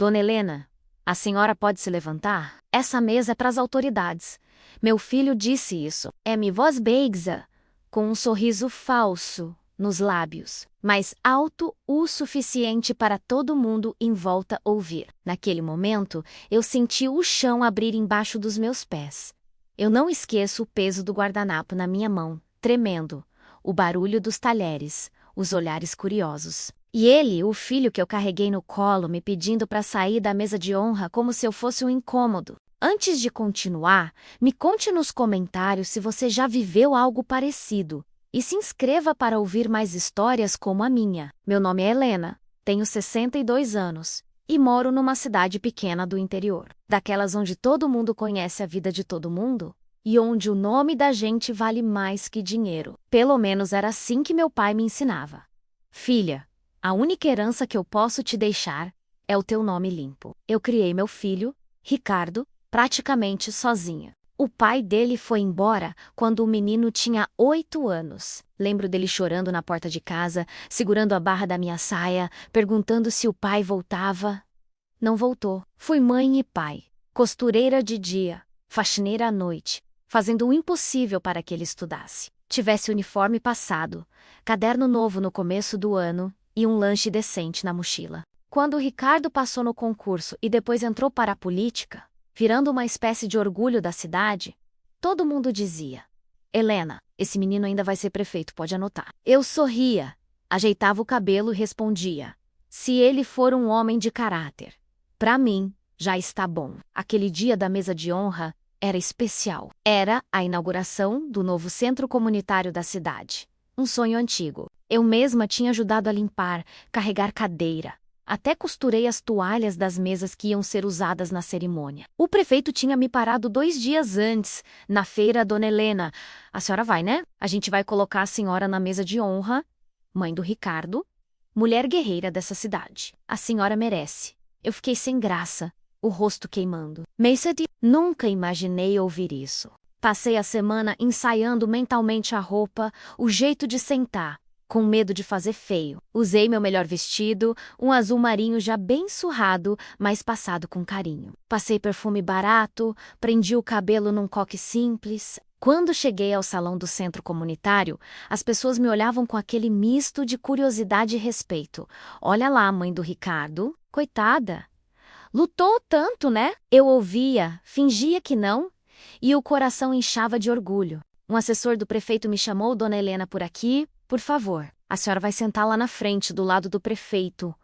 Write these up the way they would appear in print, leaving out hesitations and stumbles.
Dona Helena, a senhora pode se levantar? Essa mesa é para as autoridades. Meu filho disse isso. É minha voz beixa, com um sorriso falso nos lábios, mas alto o suficiente para todo mundo em volta ouvir. Naquele momento, eu senti o chão abrir embaixo dos meus pés. Eu não esqueço o peso do guardanapo na minha mão, tremendo, o barulho dos talheres, os olhares curiosos. E ele, o filho que eu carreguei no colo, me pedindo para sair da mesa de honra como se eu fosse um incômodo. Antes de continuar, me conte nos comentários se você já viveu algo parecido. E se inscreva para ouvir mais histórias como a minha. Meu nome é Helena, tenho 62 anos e moro numa cidade pequena do interior. Daquelas onde todo mundo conhece a vida de todo mundo e onde o nome da gente vale mais que dinheiro. Pelo menos era assim que meu pai me ensinava. Filha, a única herança que eu posso te deixar é o teu nome limpo. Eu criei meu filho, Ricardo, praticamente sozinha. O pai dele foi embora quando o menino tinha 8 anos. Lembro dele chorando na porta de casa, segurando a barra da minha saia, perguntando se o pai voltava. Não voltou. Fui mãe e pai, costureira de dia, faxineira à noite, fazendo o impossível para que ele estudasse. Tivesse uniforme passado, caderno novo no começo do ano e um lanche decente na mochila. Quando o Ricardo passou no concurso e depois entrou para a política, virando uma espécie de orgulho da cidade, todo mundo dizia: Helena, esse menino ainda vai ser prefeito, pode anotar. Eu sorria, ajeitava o cabelo e respondia: se ele for um homem de caráter, para mim, já está bom. Aquele dia da mesa de honra era especial. Era a inauguração do novo centro comunitário da cidade. Um sonho antigo. Eu mesma tinha ajudado a limpar, carregar cadeira. Até costurei as toalhas das mesas que iam ser usadas na cerimônia. O prefeito tinha me parado 2 dias antes, na feira Dona Helena. A senhora vai, né? A gente vai colocar a senhora na mesa de honra, mãe do Ricardo, mulher guerreira dessa cidade. A senhora merece. Eu fiquei sem graça, o rosto queimando. Maisady, nunca imaginei ouvir isso. Passei a semana ensaiando mentalmente a roupa, o jeito de sentar, com medo de fazer feio. Usei meu melhor vestido, um azul marinho já bem surrado, mas passado com carinho. Passei perfume barato, prendi o cabelo num coque simples. Quando cheguei ao salão do centro comunitário, as pessoas me olhavam com aquele misto de curiosidade e respeito. Olha lá, mãe do Ricardo, coitada. Lutou tanto, né? Eu ouvia, fingia que não, e o coração inchava de orgulho. Um assessor do prefeito me chamou: Dona Helena, por aqui. Por favor, a senhora vai sentar lá na frente, do lado do prefeito.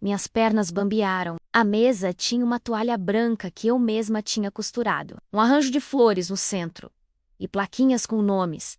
Minhas pernas bambearam. A mesa tinha uma toalha branca que eu mesma tinha costurado. Um arranjo de flores no centro. E plaquinhas com nomes.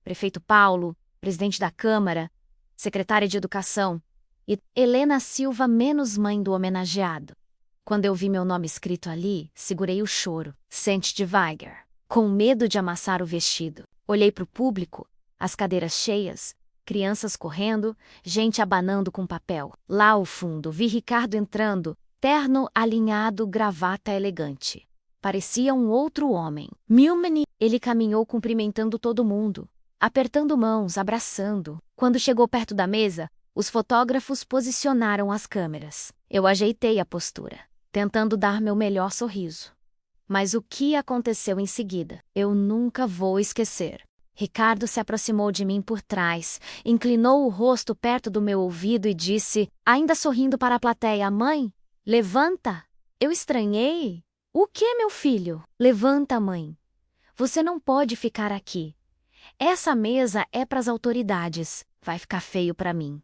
Prefeito Paulo, presidente da Câmara, secretária de Educação. E Helena Silva, menos mãe do homenageado. Quando eu vi meu nome escrito ali, segurei o choro. Sente devagar. Com medo de amassar o vestido. Olhei para o público, as cadeiras cheias, crianças correndo, gente abanando com papel. Lá ao fundo, vi Ricardo entrando, terno alinhado, gravata elegante. Parecia um outro homem. Milmeni, ele caminhou cumprimentando todo mundo, apertando mãos, abraçando. Quando chegou perto da mesa, os fotógrafos posicionaram as câmeras. Eu ajeitei a postura, tentando dar meu melhor sorriso. Mas o que aconteceu em seguida, eu nunca vou esquecer. Ricardo se aproximou de mim por trás, inclinou o rosto perto do meu ouvido e disse, ainda sorrindo para a plateia: Mãe, levanta! Eu estranhei. O que, meu filho? Levanta, mãe. Você não pode ficar aqui. Essa mesa é para as autoridades. Vai ficar feio para mim.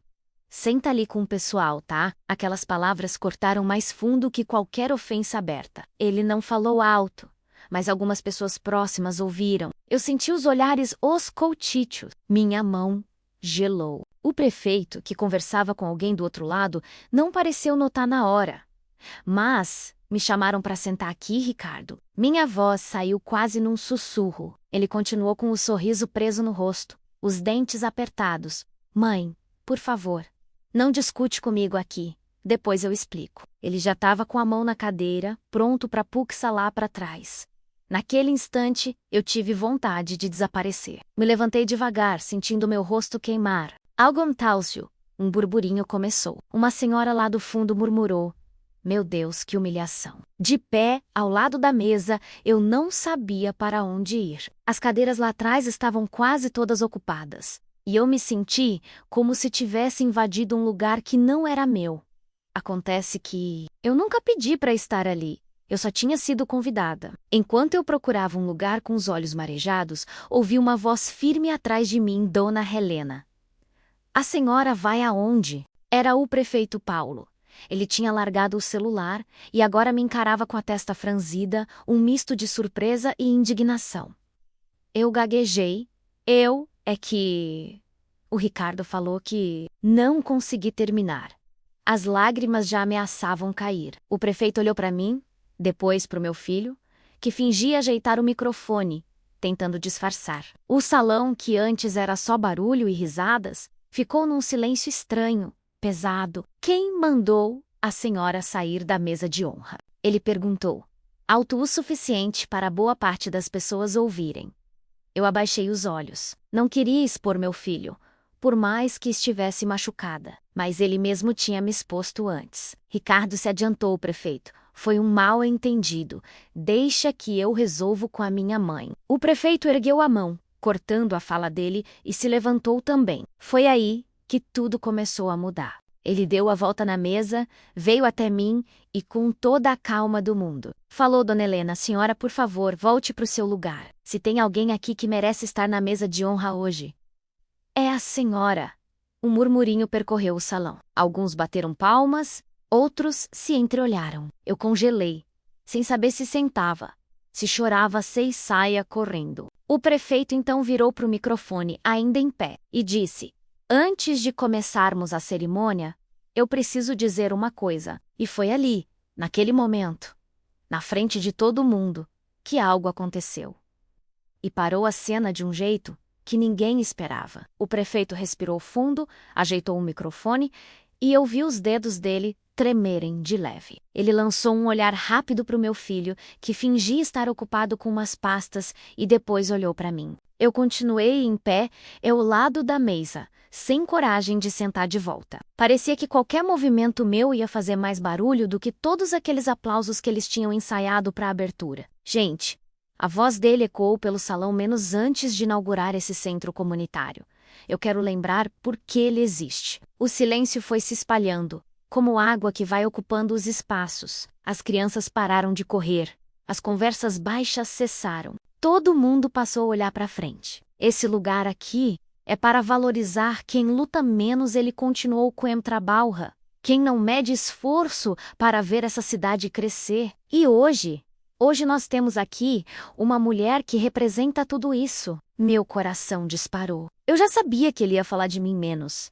Senta ali com o pessoal, tá? Aquelas palavras cortaram mais fundo que qualquer ofensa aberta. Ele não falou alto, mas algumas pessoas próximas ouviram. Eu senti os olhares oscoltíticos. Minha mão gelou. O prefeito, que conversava com alguém do outro lado, não pareceu notar na hora. Mas me chamaram para sentar aqui, Ricardo. Minha voz saiu quase num sussurro. Ele continuou com o sorriso preso no rosto, os dentes apertados. Mãe, por favor, não discute comigo aqui. Depois eu explico. Ele já estava com a mão na cadeira, pronto para puxar lá para trás. Naquele instante, eu tive vontade de desaparecer. Me levantei devagar, sentindo meu rosto queimar. Algum tálcio. Um burburinho começou. Uma senhora lá do fundo murmurou: Meu Deus, que humilhação. De pé, ao lado da mesa, eu não sabia para onde ir. As cadeiras lá atrás estavam quase todas ocupadas, e eu me senti como se tivesse invadido um lugar que não era meu. Acontece que eu nunca pedi para estar ali. Eu só tinha sido convidada. Enquanto eu procurava um lugar com os olhos marejados, ouvi uma voz firme atrás de mim, Dona Helena. A senhora vai aonde? Era o prefeito Paulo. Ele tinha largado o celular e agora me encarava com a testa franzida, um misto de surpresa e indignação. Eu gaguejei. É que... O Ricardo falou que não consegui terminar. As lágrimas já ameaçavam cair. O prefeito olhou para mim, depois para o meu filho, que fingia ajeitar o microfone, tentando disfarçar. O salão, que antes era só barulho e risadas, ficou num silêncio estranho, pesado. Quem mandou a senhora sair da mesa de honra? Ele perguntou, alto o suficiente para boa parte das pessoas ouvirem. Eu abaixei os olhos. Não queria expor meu filho, por mais que estivesse machucada, mas ele mesmo tinha me exposto antes. Ricardo se adiantou, prefeito. Foi um mal-entendido. Deixa que eu resolvo com a minha mãe. O prefeito ergueu a mão, cortando a fala dele, e se levantou também. Foi aí que tudo começou a mudar. Ele deu a volta na mesa, veio até mim e, com toda a calma do mundo, falou: Dona Helena, senhora, por favor, volte para o seu lugar. Se tem alguém aqui que merece estar na mesa de honra hoje, é a senhora. Um murmurinho percorreu o salão. Alguns bateram palmas, outros se entreolharam. Eu congelei, sem saber se sentava, se chorava, se saia correndo. O prefeito então virou para o microfone, ainda em pé, e disse: antes de começarmos a cerimônia, eu preciso dizer uma coisa. E foi ali, naquele momento, na frente de todo mundo, que algo aconteceu. E parou a cena de um jeito que ninguém esperava. O prefeito respirou fundo, ajeitou o microfone e eu vi os dedos dele tremerem de leve. Ele lançou um olhar rápido para o meu filho, que fingia estar ocupado com umas pastas, e depois olhou para mim. Eu continuei em pé, ao lado da mesa, sem coragem de sentar de volta. Parecia que qualquer movimento meu ia fazer mais barulho do que todos aqueles aplausos que eles tinham ensaiado para a abertura. Gente, a voz dele ecoou pelo salão menos antes de inaugurar esse centro comunitário. Eu quero lembrar por que ele existe. O silêncio foi se espalhando, como água que vai ocupando os espaços. As crianças pararam de correr. As conversas baixas cessaram. Todo mundo passou a olhar para frente. Esse lugar aqui é para valorizar quem luta menos. Ele continuou com o trabalho. Quem não mede esforço para ver essa cidade crescer. E hoje nós temos aqui uma mulher que representa tudo isso. Meu coração disparou. Eu já sabia que ele ia falar de mim menos.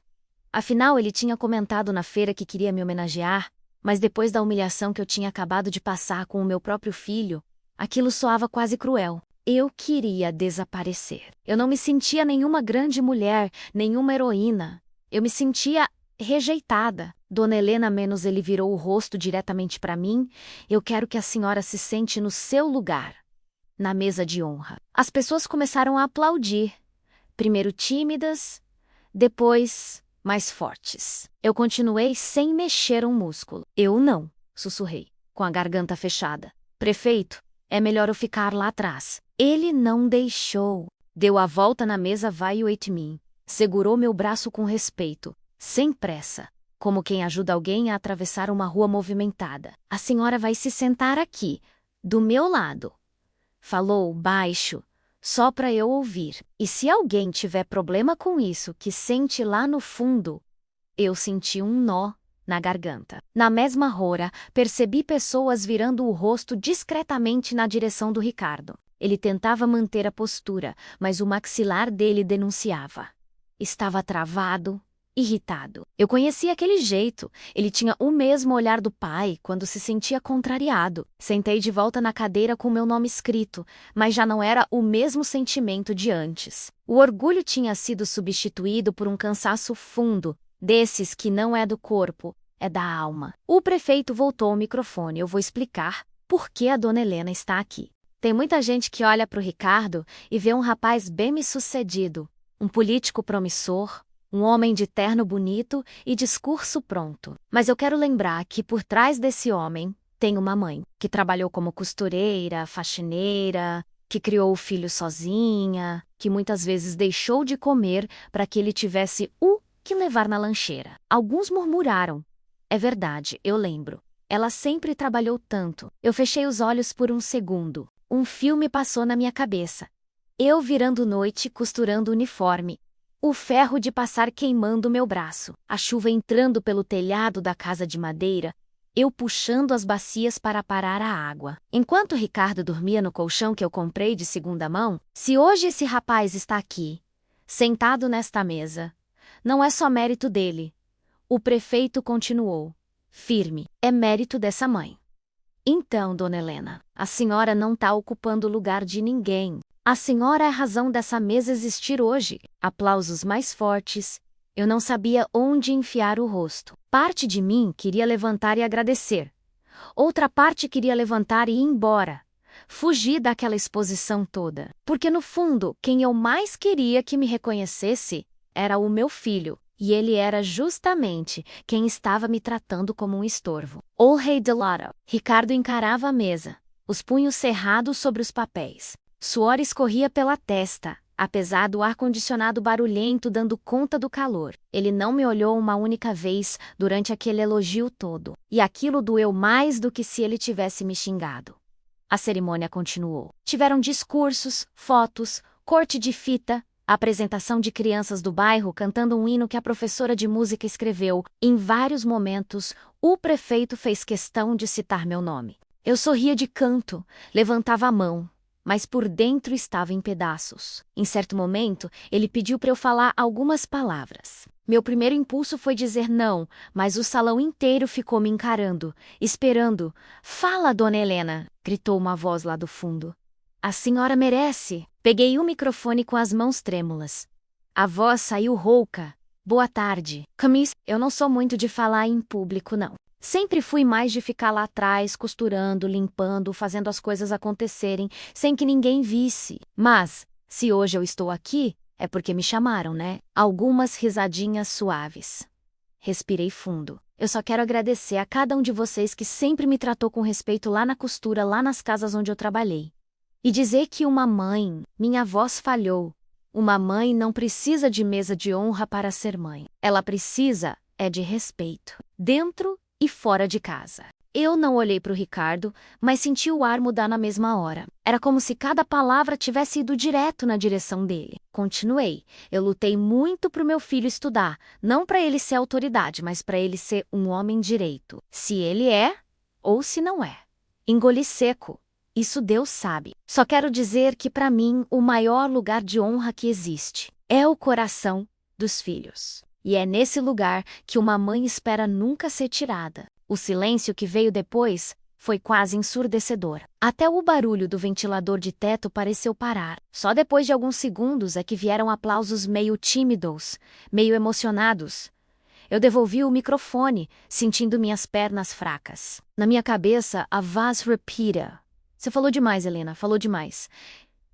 Afinal, ele tinha comentado na feira que queria me homenagear, mas depois da humilhação que eu tinha acabado de passar com o meu próprio filho, aquilo soava quase cruel. Eu queria desaparecer. Eu não me sentia nenhuma grande mulher, nenhuma heroína. Eu me sentia rejeitada. Dona Helena, menos ele virou o rosto diretamente para mim. Eu quero que a senhora se sente no seu lugar, na mesa de honra. As pessoas começaram a aplaudir. Primeiro tímidas, depois mais fortes. Eu continuei sem mexer um músculo. Eu não, sussurrei, com a garganta fechada. Prefeito, é melhor eu ficar lá atrás. Ele não deixou. Deu a volta na mesa, veio até mim. Segurou meu braço com respeito, sem pressa, como quem ajuda alguém a atravessar uma rua movimentada. A senhora vai se sentar aqui, do meu lado. Falou baixo, só para eu ouvir. E se alguém tiver problema com isso, que sente lá no fundo. Eu senti um nó na garganta. Na mesma hora, percebi pessoas virando o rosto discretamente na direção do Ricardo. Ele tentava manter a postura, mas o maxilar dele denunciava. Estava travado, irritado. Eu conhecia aquele jeito. Ele tinha o mesmo olhar do pai quando se sentia contrariado. Sentei de volta na cadeira com meu nome escrito, mas já não era o mesmo sentimento de antes. O orgulho tinha sido substituído por um cansaço fundo, desses que não é do corpo, é da alma. O prefeito voltou ao microfone. Eu vou explicar por que a Dona Helena está aqui. Tem muita gente que olha para o Ricardo e vê um rapaz bem-sucedido, um político promissor, Um homem de terno bonito e discurso pronto. Mas eu quero lembrar que por trás desse homem tem uma mãe, que trabalhou como costureira, faxineira, que criou o filho sozinha, que muitas vezes deixou de comer para que ele tivesse o que levar na lancheira. Alguns murmuraram. É verdade, eu lembro. Ela sempre trabalhou tanto. Eu fechei os olhos por um segundo. Um filme passou na minha cabeça. Eu virando noite, costurando o uniforme. O ferro de passar queimando meu braço. A chuva entrando pelo telhado da casa de madeira. Eu puxando as bacias para parar a água. Enquanto Ricardo dormia no colchão que eu comprei de segunda mão, se hoje esse rapaz está aqui, sentado nesta mesa, não é só mérito dele. O prefeito continuou. Firme. É mérito dessa mãe. Então, dona Helena, a senhora não está ocupando o lugar de ninguém. A senhora é a razão dessa mesa existir hoje. Aplausos mais fortes. Eu não sabia onde enfiar o rosto. Parte de mim queria levantar e agradecer. Outra parte queria levantar e ir embora. Fugir daquela exposição toda. Porque no fundo, quem eu mais queria que me reconhecesse era o meu filho. E ele era justamente quem estava me tratando como um estorvo. O rei de Lara. Ricardo encarava a mesa, os punhos cerrados sobre os papéis. Suor escorria pela testa, apesar do ar-condicionado barulhento dando conta do calor. Ele não me olhou uma única vez durante aquele elogio todo. E aquilo doeu mais do que se ele tivesse me xingado. A cerimônia continuou. Tiveram discursos, fotos, corte de fita, apresentação de crianças do bairro cantando um hino que a professora de música escreveu. Em vários momentos, o prefeito fez questão de citar meu nome. Eu sorria de canto, levantava a mão, mas por dentro estava em pedaços. Em certo momento, ele pediu para eu falar algumas palavras. Meu primeiro impulso foi dizer não, mas o salão inteiro ficou me encarando, esperando. "Fala, dona Helena!" gritou uma voz lá do fundo. "A senhora merece." Peguei o microfone com as mãos trêmulas. A voz saiu rouca. "Boa tarde. Camis, eu não sou muito de falar em público, não. Sempre fui mais de ficar lá atrás, costurando, limpando, fazendo as coisas acontecerem, sem que ninguém visse. Mas, se hoje eu estou aqui, é porque me chamaram, né?" Algumas risadinhas suaves. Respirei fundo. "Eu só quero agradecer a cada um de vocês que sempre me tratou com respeito lá na costura, lá nas casas onde eu trabalhei. E dizer que uma mãe, minha voz falhou. Uma mãe não precisa de mesa de honra para ser mãe. Ela precisa de respeito, dentro e fora de casa." Eu não olhei para o Ricardo, mas senti o ar mudar na mesma hora. Era como se cada palavra tivesse ido direto na direção dele. Continuei. Eu lutei muito para o meu filho estudar, não para ele ser autoridade, mas para ele ser um homem direito. Se ele é, ou se não é. Engoli seco. Isso Deus sabe. Só quero dizer que para mim o maior lugar de honra que existe é o coração dos filhos. E é nesse lugar que uma mãe espera nunca ser tirada. O silêncio que veio depois foi quase ensurdecedor. Até o barulho do ventilador de teto pareceu parar. Só depois de alguns segundos é que vieram aplausos meio tímidos, meio emocionados. Eu devolvi o microfone, sentindo minhas pernas fracas. Na minha cabeça, a voz repita: "Você falou demais, Helena, falou demais.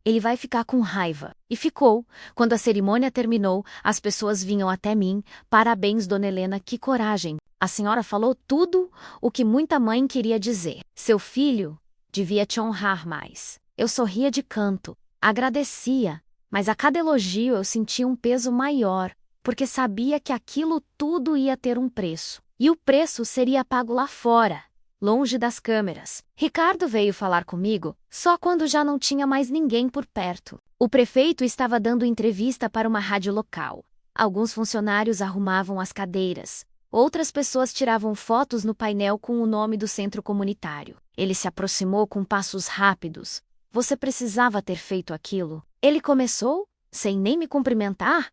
Ele vai ficar com raiva." E ficou. Quando a cerimônia terminou, as pessoas vinham até mim. "Parabéns, dona Helena, que coragem. A senhora falou tudo o que muita mãe queria dizer. Seu filho devia te honrar mais." Eu sorria de canto, agradecia, mas a cada elogio eu sentia um peso maior, porque sabia que aquilo tudo ia ter um preço. E o preço seria pago lá fora, longe das câmeras. Ricardo veio falar comigo só quando já não tinha mais ninguém por perto. O prefeito estava dando entrevista para uma rádio local. Alguns funcionários arrumavam as cadeiras. Outras pessoas tiravam fotos no painel com o nome do centro comunitário. Ele se aproximou com passos rápidos. "Você precisava ter feito aquilo." Ele começou, sem nem me cumprimentar.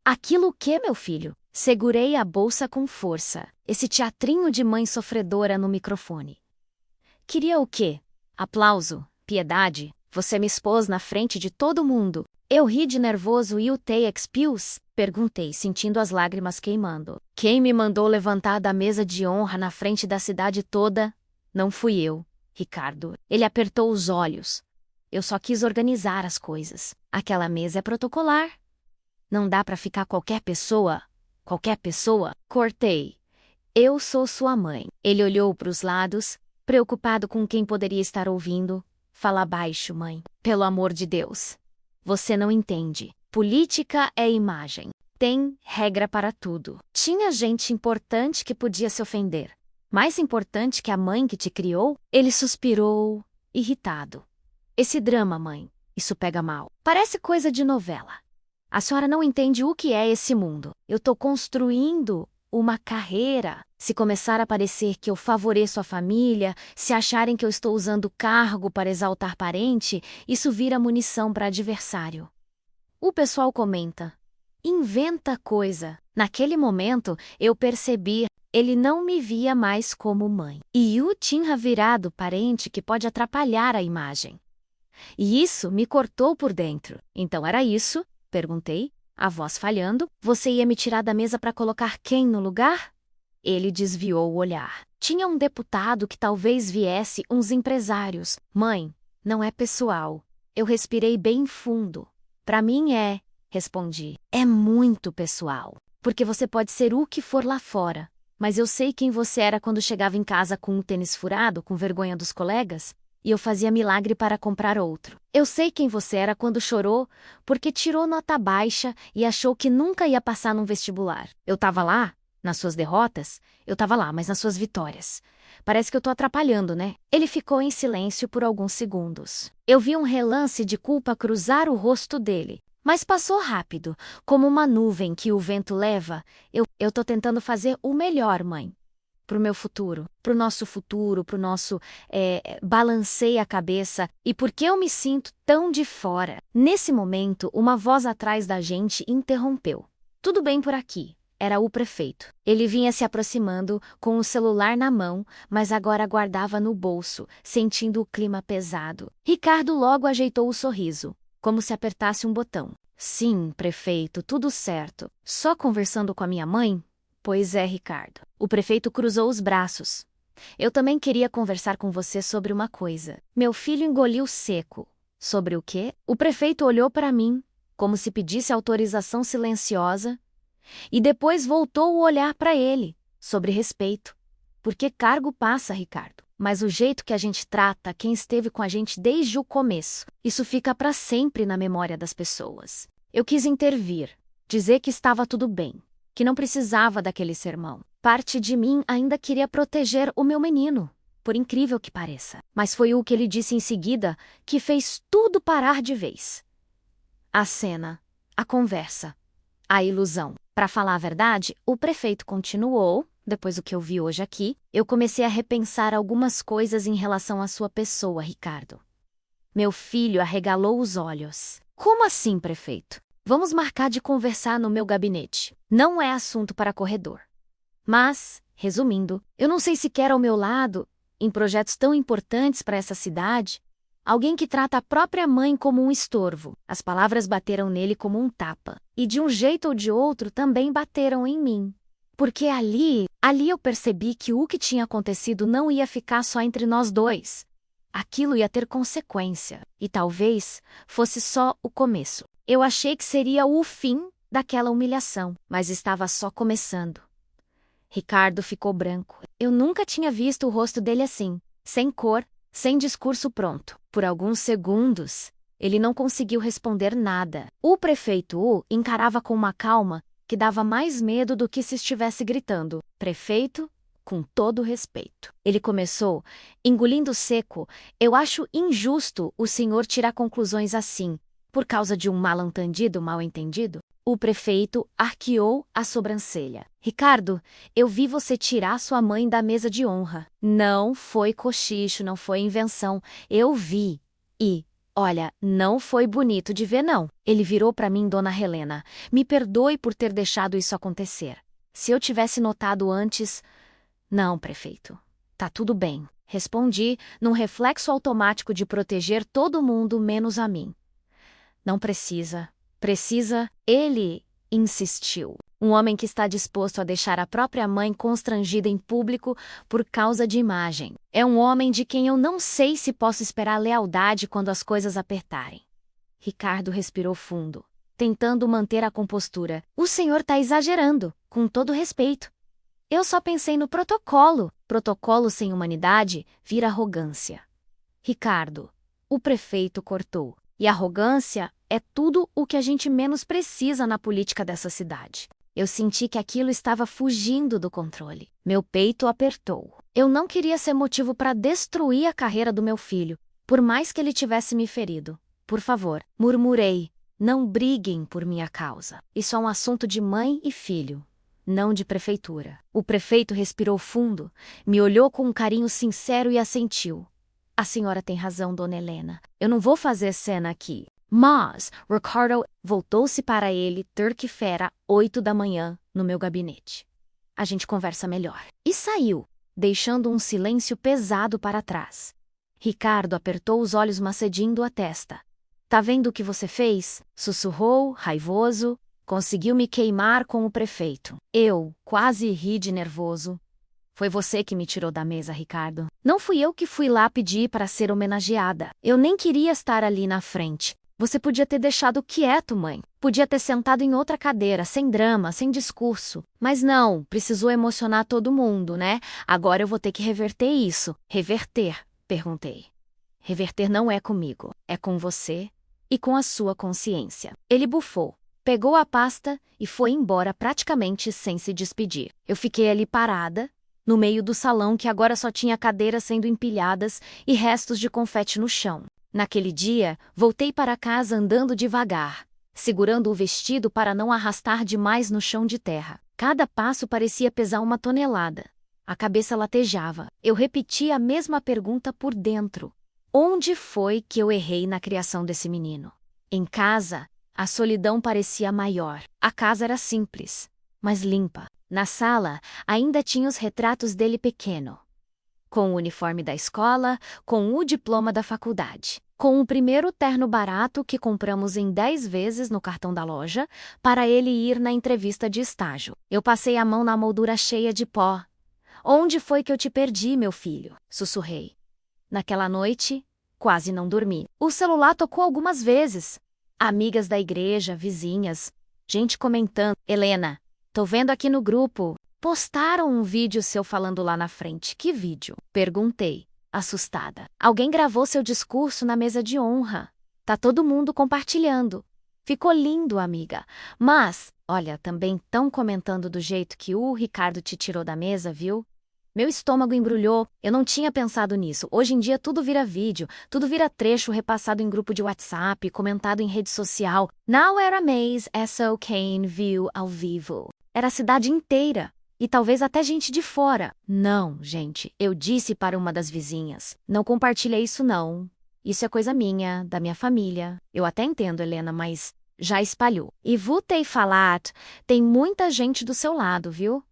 "Aquilo o quê, meu filho?" Segurei a bolsa com força. Esse teatrinho de mãe sofredora no microfone. "Queria o quê? Aplauso? Piedade? Você me expôs na frente de todo mundo." Eu ri de nervoso. "E o TX Perguntei, sentindo as lágrimas queimando. "Quem me mandou levantar da mesa de honra na frente da cidade toda? Não fui eu, Ricardo." Ele apertou os olhos. "Eu só quis organizar as coisas. Aquela mesa é protocolar." Não dá pra ficar qualquer pessoa? Qualquer pessoa? Cortei. Eu sou sua mãe. Ele olhou para os lados, preocupado com quem poderia estar ouvindo. Fala baixo, mãe. Pelo amor de Deus. Você não entende. Política é imagem. Tem regra para tudo. Tinha gente importante que podia se ofender. Mais importante que a mãe que te criou? Ele suspirou, irritado. Esse drama, mãe, isso pega mal. Parece coisa de novela. A senhora não entende o que é esse mundo. Eu tô construindo uma carreira. Se começar a parecer que eu favoreço a família, se acharem que eu estou usando cargo para exaltar parente, isso vira munição para adversário. O pessoal comenta. Inventa coisa. Naquele momento, eu percebi, ele não me via mais como mãe. E eu tinha virado parente que pode atrapalhar a imagem. E isso me cortou por dentro. Então era isso? Perguntei, a voz falhando. Você ia me tirar da mesa para colocar quem no lugar? Ele desviou o olhar. Tinha um deputado que talvez viesse uns empresários. Mãe, não é pessoal. Eu respirei bem fundo. Para mim é, respondi. É muito pessoal. Porque você pode ser o que for lá fora. Mas eu sei quem você era quando chegava em casa com um tênis furado, com vergonha dos colegas, e eu fazia milagre para comprar outro. Eu sei quem você era quando chorou, porque tirou nota baixa e achou que nunca ia passar num vestibular. Eu tava lá, nas suas derrotas, eu tava lá, mas nas suas vitórias. Parece que eu tô atrapalhando, né? Ele ficou em silêncio por alguns segundos. Eu vi um relance de culpa cruzar o rosto dele. Mas passou rápido, como uma nuvem que o vento leva. Eu tô tentando fazer o melhor, mãe. Pro meu futuro, pro nosso futuro, pro nosso... balancei a cabeça. E por que eu me sinto tão de fora? Nesse momento, uma voz atrás da gente interrompeu. Tudo bem por aqui. Era o prefeito. Ele vinha se aproximando, com o celular na mão, mas agora guardava no bolso, sentindo o clima pesado. Ricardo logo ajeitou o sorriso, como se apertasse um botão. Sim, prefeito, tudo certo. Só conversando com a minha mãe? Pois é, Ricardo. O prefeito cruzou os braços. Eu também queria conversar com você sobre uma coisa. Meu filho engoliu seco. Sobre o quê? O prefeito olhou para mim, como se pedisse autorização silenciosa, e depois voltou o olhar para ele, sobre respeito. Porque cargo passa, Ricardo. Mas o jeito que a gente trata quem esteve com a gente desde o começo, isso fica para sempre na memória das pessoas. Eu quis intervir, dizer que estava tudo bem, que não precisava daquele sermão. Parte de mim ainda queria proteger o meu menino, por incrível que pareça. Mas foi o que ele disse em seguida que fez tudo parar de vez. A cena, a conversa, a ilusão. Para falar a verdade, o prefeito continuou. Depois do que eu vi hoje aqui, eu comecei a repensar algumas coisas em relação à sua pessoa, Ricardo. Meu filho arregalou os olhos. Como assim, prefeito? Vamos marcar de conversar no meu gabinete. Não é assunto para corredor. Mas, resumindo, eu não sei se quero ao meu lado, em projetos tão importantes para essa cidade, alguém que trata a própria mãe como um estorvo. As palavras bateram nele como um tapa. E de um jeito ou de outro também bateram em mim. Porque ali eu percebi que o que tinha acontecido não ia ficar só entre nós dois. Aquilo ia ter consequência. E talvez fosse só o começo. Eu achei que seria o fim daquela humilhação, mas estava só começando. Ricardo ficou branco. Eu nunca tinha visto o rosto dele assim, sem cor, sem discurso pronto. Por alguns segundos, ele não conseguiu responder nada. O prefeito o encarava com uma calma que dava mais medo do que se estivesse gritando. Prefeito, com todo respeito. Ele começou, engolindo seco. Eu acho injusto o senhor tirar conclusões assim, por causa de um mal-entendido. O prefeito arqueou a sobrancelha. Ricardo, eu vi você tirar sua mãe da mesa de honra. Não foi cochicho, não foi invenção. Eu vi. E... olha, não foi bonito de ver, não. Ele virou para mim, Dona Helena. Me perdoe por ter deixado isso acontecer. Se eu tivesse notado antes... Não, prefeito. Tá tudo bem. Respondi, num reflexo automático de proteger todo mundo menos a mim. Não precisa. Precisa, ele insistiu. Um homem que está disposto a deixar a própria mãe constrangida em público por causa de imagem. É um homem de quem eu não sei se posso esperar lealdade quando as coisas apertarem. Ricardo respirou fundo. tentando manter a compostura. O senhor tá exagerando, com todo respeito. Eu só pensei no protocolo. Protocolo sem humanidade vira arrogância. Ricardo, o prefeito cortou. E arrogância é tudo o que a gente menos precisa na política dessa cidade. Eu senti que aquilo estava fugindo do controle. Meu peito apertou. Eu não queria ser motivo para destruir a carreira do meu filho, por mais que ele tivesse me ferido. Por favor, murmurei, não briguem por minha causa. Isso é um assunto de mãe e filho, não de prefeitura. O prefeito respirou fundo, me olhou com um carinho sincero e assentiu. A senhora tem razão, dona Helena. Eu não vou fazer cena aqui. Mas, Ricardo voltou-se para ele, terça-feira, 8 da manhã, no meu gabinete. A gente conversa melhor. E saiu, deixando um silêncio pesado para trás. Ricardo apertou os olhos macedindo a testa. Tá vendo o que você fez? Sussurrou, raivoso. Conseguiu me queimar com o prefeito. Eu quase ri de nervoso. Foi você que me tirou da mesa, Ricardo. Não fui eu que fui lá pedir para ser homenageada. Eu nem queria estar ali na frente. Você podia ter deixado quieto, mãe. Podia ter sentado em outra cadeira, sem drama, sem discurso. Mas não, precisou emocionar todo mundo, né? Agora eu vou ter que reverter isso. Reverter, perguntei. Reverter não é comigo, é com você e com a sua consciência. Ele bufou, pegou a pasta e foi embora praticamente sem se despedir. Eu fiquei ali parada, no meio do salão que agora só tinha cadeiras sendo empilhadas e restos de confete no chão. Naquele dia, voltei para casa andando devagar, segurando o vestido para não arrastar demais no chão de terra. Cada passo parecia pesar 1 tonelada. A cabeça latejava. Eu repetia a mesma pergunta por dentro. Onde foi que eu errei na criação desse menino? Em casa, a solidão parecia maior. A casa era simples, mas limpa. Na sala, ainda tinha os retratos dele pequeno. Com o uniforme da escola, com o diploma da faculdade, com o primeiro terno barato que compramos em 10 vezes no cartão da loja, para ele ir na entrevista de estágio. Eu passei a mão na moldura cheia de pó. Onde foi que eu te perdi, meu filho? Sussurrei. Naquela noite, quase não dormi. O celular tocou algumas vezes. Amigas da igreja, vizinhas, gente comentando. Helena, tô vendo aqui no grupo. Postaram um vídeo seu falando lá na frente. Que vídeo? Perguntei, assustada. Alguém gravou seu discurso na mesa de honra. Tá todo mundo compartilhando. Ficou lindo, amiga. Mas, olha, também tão comentando do jeito que o Ricardo te tirou da mesa, viu? Meu estômago embrulhou. Eu não tinha pensado nisso. Hoje em dia tudo vira vídeo, tudo vira trecho repassado em grupo de WhatsApp, comentado em rede social. Now era Maze, S.O. Kane viu ao vivo. Era a cidade inteira. E talvez até gente de fora. Não, gente, eu disse para uma das vizinhas. Não compartilhei isso não. Isso é coisa minha, da minha família. Eu até entendo, Helena, mas já espalhou. E voltei falar, tem muita gente do seu lado, viu?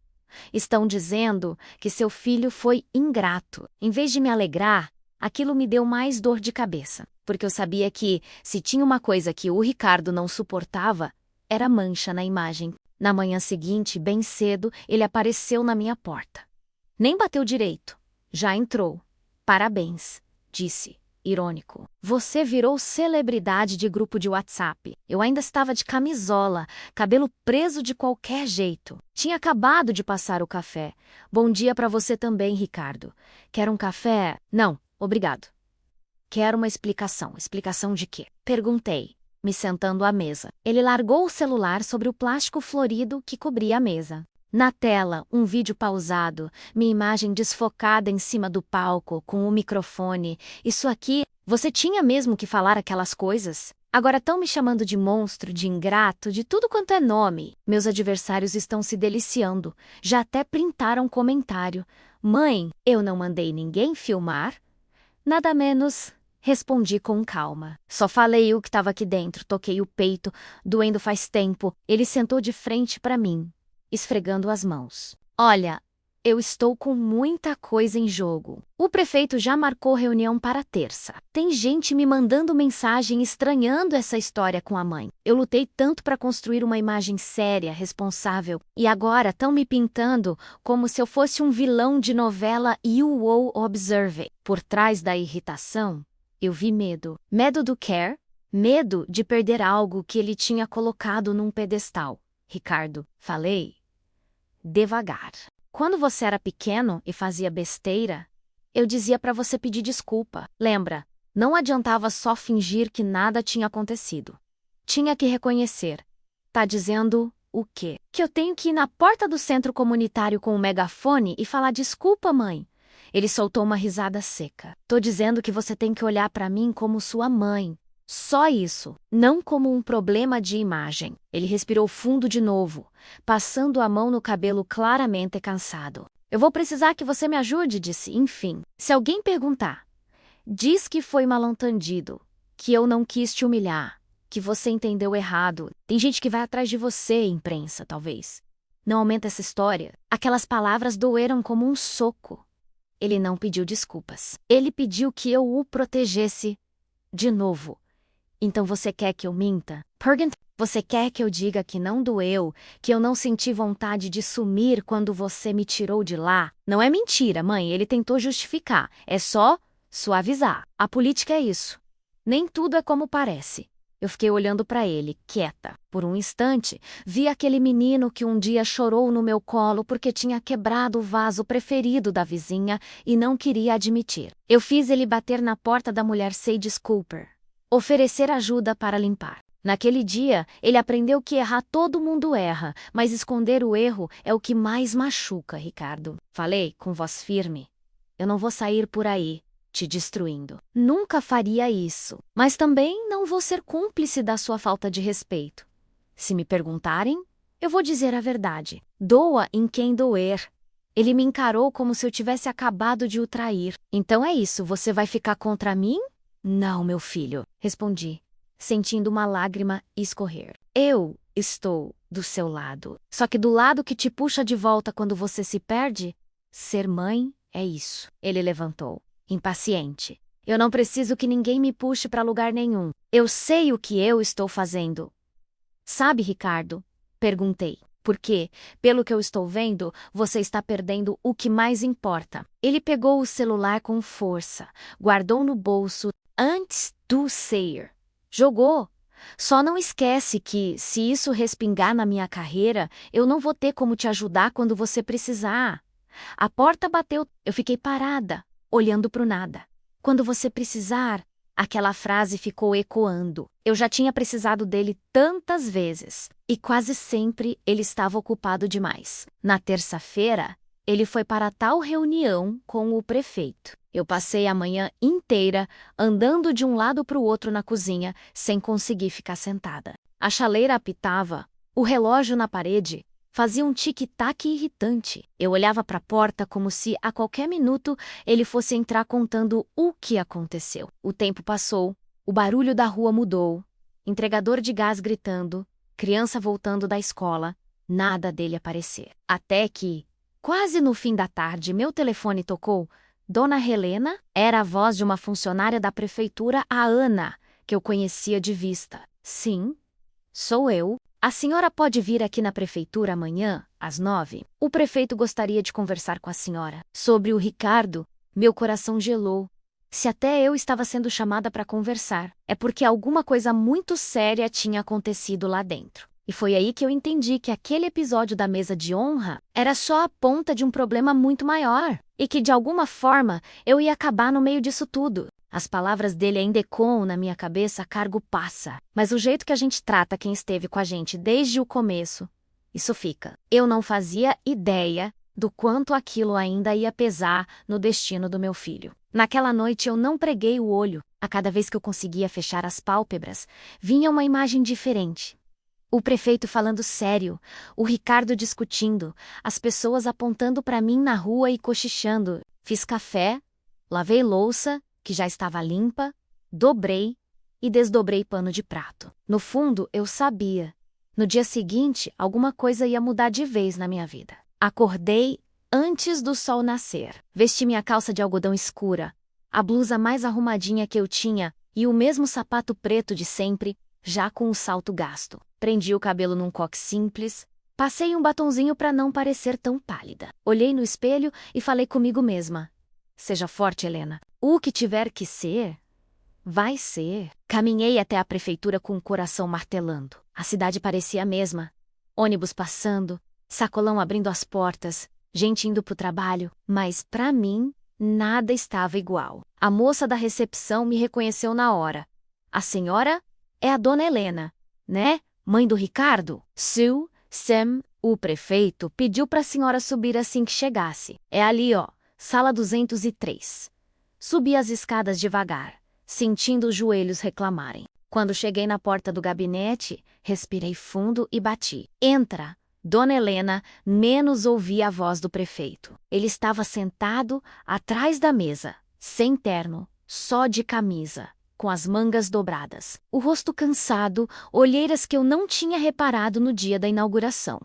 Estão dizendo que seu filho foi ingrato. Em vez de me alegrar, aquilo me deu mais dor de cabeça. Porque eu sabia que, se tinha uma coisa que o Ricardo não suportava, era mancha na imagem. Na manhã seguinte, bem cedo, ele apareceu na minha porta. Nem bateu direito. Já entrou. Parabéns, disse, irônico. Você virou celebridade de grupo de WhatsApp. Eu ainda estava de camisola, cabelo preso de qualquer jeito. Tinha acabado de passar o café. Bom dia para você também, Ricardo. Quer um café? Não, obrigado. Quero uma explicação. Explicação de quê? Perguntei, me sentando à mesa. Ele largou o celular sobre o plástico florido que cobria a mesa. Na tela, um vídeo pausado, minha imagem desfocada em cima do palco, com o microfone. Isso aqui, você tinha mesmo que falar aquelas coisas? Agora estão me chamando de monstro, de ingrato, de tudo quanto é nome. Meus adversários estão se deliciando. Já até printaram comentário. Mãe, eu não mandei ninguém filmar? Nada menos... Respondi com calma. Só falei o que estava aqui dentro, toquei o peito, doendo faz tempo. Ele sentou de frente para mim, esfregando as mãos. Olha, eu estou com muita coisa em jogo. O prefeito já marcou reunião para terça. Tem gente me mandando mensagem estranhando essa história com a mãe. Eu lutei tanto para construir uma imagem séria, responsável, e agora estão me pintando como se eu fosse um vilão de novela You Will Observe. Por trás da irritação, eu vi medo. Medo do quê? Medo de perder algo que ele tinha colocado num pedestal. Ricardo, falei. Devagar. Quando você era pequeno e fazia besteira, eu dizia para você pedir desculpa. Lembra? Não adiantava só fingir que nada tinha acontecido. Tinha que reconhecer. Tá dizendo o quê? Que eu tenho que ir na porta do centro comunitário com o megafone e falar desculpa, mãe? Ele soltou uma risada seca. Tô dizendo que você tem que olhar para mim como sua mãe. Só isso, não como um problema de imagem. Ele respirou fundo de novo, passando a mão no cabelo claramente cansado. Eu vou precisar que você me ajude, disse. Enfim, se alguém perguntar, diz que foi mal-entendido, que eu não quis te humilhar, que você entendeu errado. Tem gente que vai atrás de você, imprensa, talvez. Não aumenta essa história. Aquelas palavras doeram como um soco. Ele não pediu desculpas. Ele pediu que eu o protegesse de novo. Então você quer que eu minta? Pergant, você quer que eu diga que não doeu, que eu não senti vontade de sumir quando você me tirou de lá? Não é mentira, mãe, ele tentou justificar. É só suavizar. A política é isso. Nem tudo é como parece. Eu fiquei olhando para ele, quieta. Por um instante, vi aquele menino que um dia chorou no meu colo porque tinha quebrado o vaso preferido da vizinha e não queria admitir. Eu fiz ele bater na porta da mulher Sage Cooper. Oferecer ajuda para limpar. Naquele dia, ele aprendeu que errar todo mundo erra, mas esconder o erro é o que mais machuca, Ricardo. Falei com voz firme. Eu não vou sair por aí, te destruindo. Nunca faria isso. Mas também não vou ser cúmplice da sua falta de respeito. Se me perguntarem, eu vou dizer a verdade. Doa em quem doer. Ele me encarou como se eu tivesse acabado de o trair. Então é isso, você vai ficar contra mim? Não, meu filho, respondi, sentindo uma lágrima escorrer. Eu estou do seu lado. Só que do lado que te puxa de volta quando você se perde, ser mãe é isso. Ele levantou, impaciente. Eu não preciso que ninguém me puxe para lugar nenhum. Eu sei o que eu estou fazendo. Sabe, Ricardo? Perguntei. Porque, pelo que eu estou vendo, você está perdendo o que mais importa. Ele pegou o celular com força, guardou no bolso antes do sair. Jogou. Só não esquece que, se isso respingar na minha carreira, eu não vou ter como te ajudar quando você precisar. A porta bateu. Eu fiquei parada, olhando para o nada. Quando você precisar, aquela frase ficou ecoando. Eu já tinha precisado dele tantas vezes. E quase sempre ele estava ocupado demais. Na terça-feira, ele foi para tal reunião com o prefeito. Eu passei a manhã inteira andando de um lado para o outro na cozinha, sem conseguir ficar sentada. A chaleira apitava, o relógio na parede fazia um tic-tac irritante. Eu olhava para a porta como se, a qualquer minuto, ele fosse entrar contando o que aconteceu. O tempo passou, o barulho da rua mudou, entregador de gás gritando, criança voltando da escola, nada dele aparecer. Até que, quase no fim da tarde, meu telefone tocou. Dona Helena era a voz de uma funcionária da prefeitura, a Ana, que eu conhecia de vista. Sim, sou eu. A senhora pode vir aqui na prefeitura amanhã, às 9? O prefeito gostaria de conversar com a senhora. Sobre o Ricardo, meu coração gelou. Se até eu estava sendo chamada para conversar, é porque alguma coisa muito séria tinha acontecido lá dentro. E foi aí que eu entendi que aquele episódio da mesa de honra era só a ponta de um problema muito maior. E que, de alguma forma, eu ia acabar no meio disso tudo. As palavras dele ainda ecoam na minha cabeça, cargo passa. Mas o jeito que a gente trata quem esteve com a gente desde o começo, isso fica. Eu não fazia ideia do quanto aquilo ainda ia pesar no destino do meu filho. Naquela noite eu não preguei o olho. A cada vez que eu conseguia fechar as pálpebras, vinha uma imagem diferente. O prefeito falando sério, o Ricardo discutindo, as pessoas apontando para mim na rua e cochichando. Fiz café, lavei louça, que já estava limpa, dobrei e desdobrei pano de prato. No fundo, eu sabia. No dia seguinte, alguma coisa ia mudar de vez na minha vida. Acordei antes do sol nascer. Vesti minha calça de algodão escura, a blusa mais arrumadinha que eu tinha e o mesmo sapato preto de sempre, já com o salto gasto. Prendi o cabelo num coque simples, passei um batonzinho para não parecer tão pálida. Olhei no espelho e falei comigo mesma. Seja forte, Helena. O que tiver que ser, Vai ser. Caminhei até a prefeitura com o coração martelando. A cidade parecia a mesma. Ônibus passando, sacolão abrindo as portas, gente indo pro trabalho, mas pra mim, nada estava igual. A moça da recepção me reconheceu na hora. A senhora é a dona Helena, né? Mãe do Ricardo? Sue, Sam, o prefeito pediu pra senhora subir assim que chegasse. É ali, ó, sala 203. Subi as escadas devagar, sentindo os joelhos reclamarem. Quando cheguei na porta do gabinete, respirei fundo e bati. Entra! Dona Helena menos ouvi a voz do prefeito. Ele estava sentado atrás da mesa, sem terno, só de camisa, com as mangas dobradas. O rosto cansado, olheiras que eu não tinha reparado no dia da inauguração.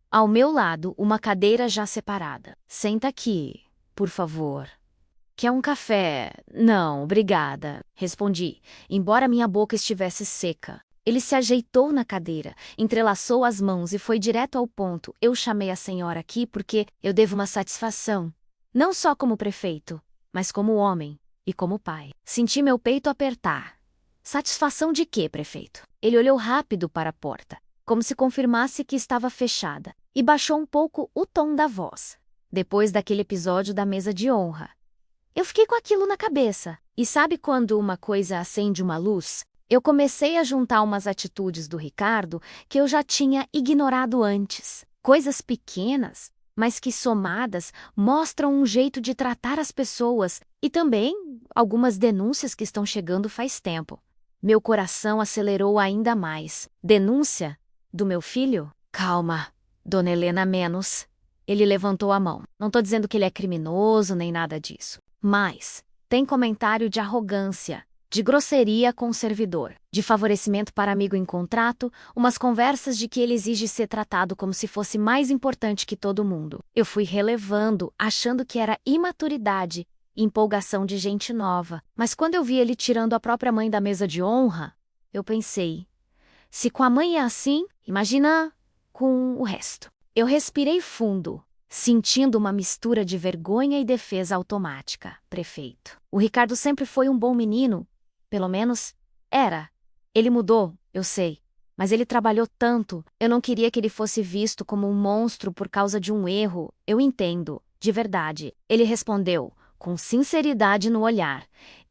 Ao meu lado, uma cadeira já separada. Senta aqui, por favor. Quer um café? Não, obrigada, respondi, embora minha boca estivesse seca. Ele se ajeitou na cadeira, entrelaçou as mãos e foi direto ao ponto. Eu chamei a senhora aqui porque eu devo uma satisfação. Não só como prefeito, mas como homem e como pai. Senti meu peito apertar. Satisfação de quê, prefeito? Ele olhou rápido para a porta, como se confirmasse que estava fechada, e baixou um pouco o tom da voz. Depois daquele episódio da mesa de honra. Eu fiquei com aquilo na cabeça. E sabe quando uma coisa acende uma luz? Eu comecei a juntar umas atitudes do Ricardo que eu já tinha ignorado antes. Coisas pequenas, mas que somadas mostram um jeito de tratar as pessoas e também algumas denúncias que estão chegando faz tempo. Meu coração acelerou ainda mais. Denúncia? Do meu filho? Calma, dona Helena menos. Ele levantou a mão. Não estou dizendo que ele é criminoso nem nada disso. Mas tem comentário de arrogância, de grosseria com o servidor, de favorecimento para amigo em contrato, umas conversas de que ele exige ser tratado como se fosse mais importante que todo mundo. Eu fui relevando, achando que era imaturidade e empolgação de gente nova. Mas quando eu vi ele tirando a própria mãe da mesa de honra, eu pensei, se com a mãe é assim, imagina com o resto. Eu respirei fundo, sentindo uma mistura de vergonha e defesa automática. Prefeito. O Ricardo sempre foi um bom menino. Pelo menos, era. Ele mudou, eu sei. Mas ele trabalhou tanto, eu não queria que ele fosse visto como um monstro por causa de um erro. Eu entendo, de verdade. Ele respondeu, com sinceridade no olhar.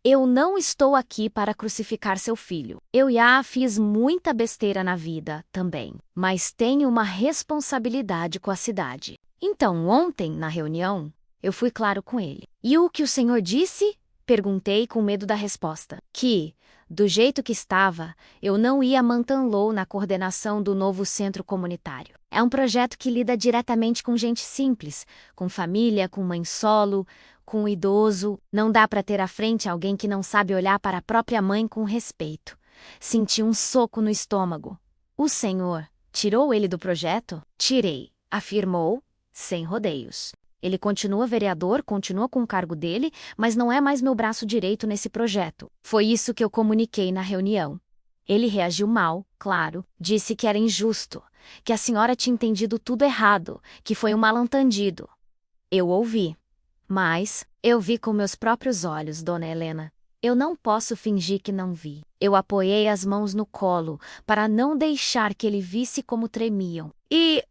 Eu não estou aqui para crucificar seu filho. Eu já fiz muita besteira na vida, também. Mas tenho uma responsabilidade com a cidade. Então, ontem, na reunião, eu fui claro com ele. E o que o senhor disse? Perguntei com medo da resposta. Que, do jeito que estava, eu não ia manter-lo na coordenação do novo centro comunitário. É um projeto que lida diretamente com gente simples, com família, com mãe solo, com idoso. Não dá para ter à frente alguém que não sabe olhar para a própria mãe com respeito. Senti um soco no estômago. O senhor tirou ele do projeto? Tirei, afirmou, sem rodeios. Ele continua vereador, continua com o cargo dele, mas não é mais meu braço direito nesse projeto. Foi isso que eu comuniquei na reunião. Ele reagiu mal, claro, disse que era injusto, que a senhora tinha entendido tudo errado, que foi um mal-entendido. Eu ouvi. Mas eu vi com meus próprios olhos, dona Helena. Eu não posso fingir que não vi. Eu apoiei as mãos no colo para não deixar que ele visse como tremiam. E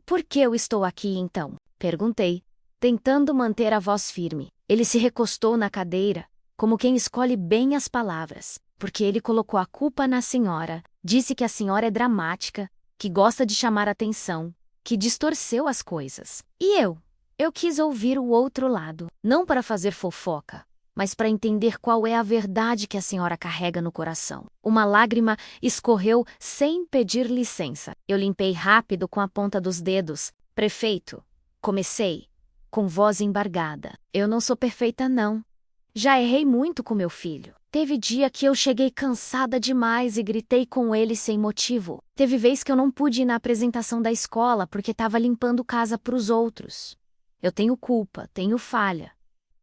por que eu estou aqui então? Perguntei, tentando manter a voz firme. Ele se recostou na cadeira, como quem escolhe bem as palavras, porque ele colocou a culpa na senhora. Disse que a senhora é dramática, que gosta de chamar atenção, que distorceu as coisas. E eu quis ouvir o outro lado, não para fazer fofoca, mas para entender qual é a verdade que a senhora carrega no coração. Uma lágrima escorreu sem pedir licença. Eu limpei rápido com a ponta dos dedos. Prefeito, comecei, com voz embargada. Eu não sou perfeita, não. Já errei muito com meu filho. Teve dia que eu cheguei cansada demais e gritei com ele sem motivo. Teve vez que eu não pude ir na apresentação da escola porque estava limpando casa para os outros. Eu tenho culpa, tenho falha.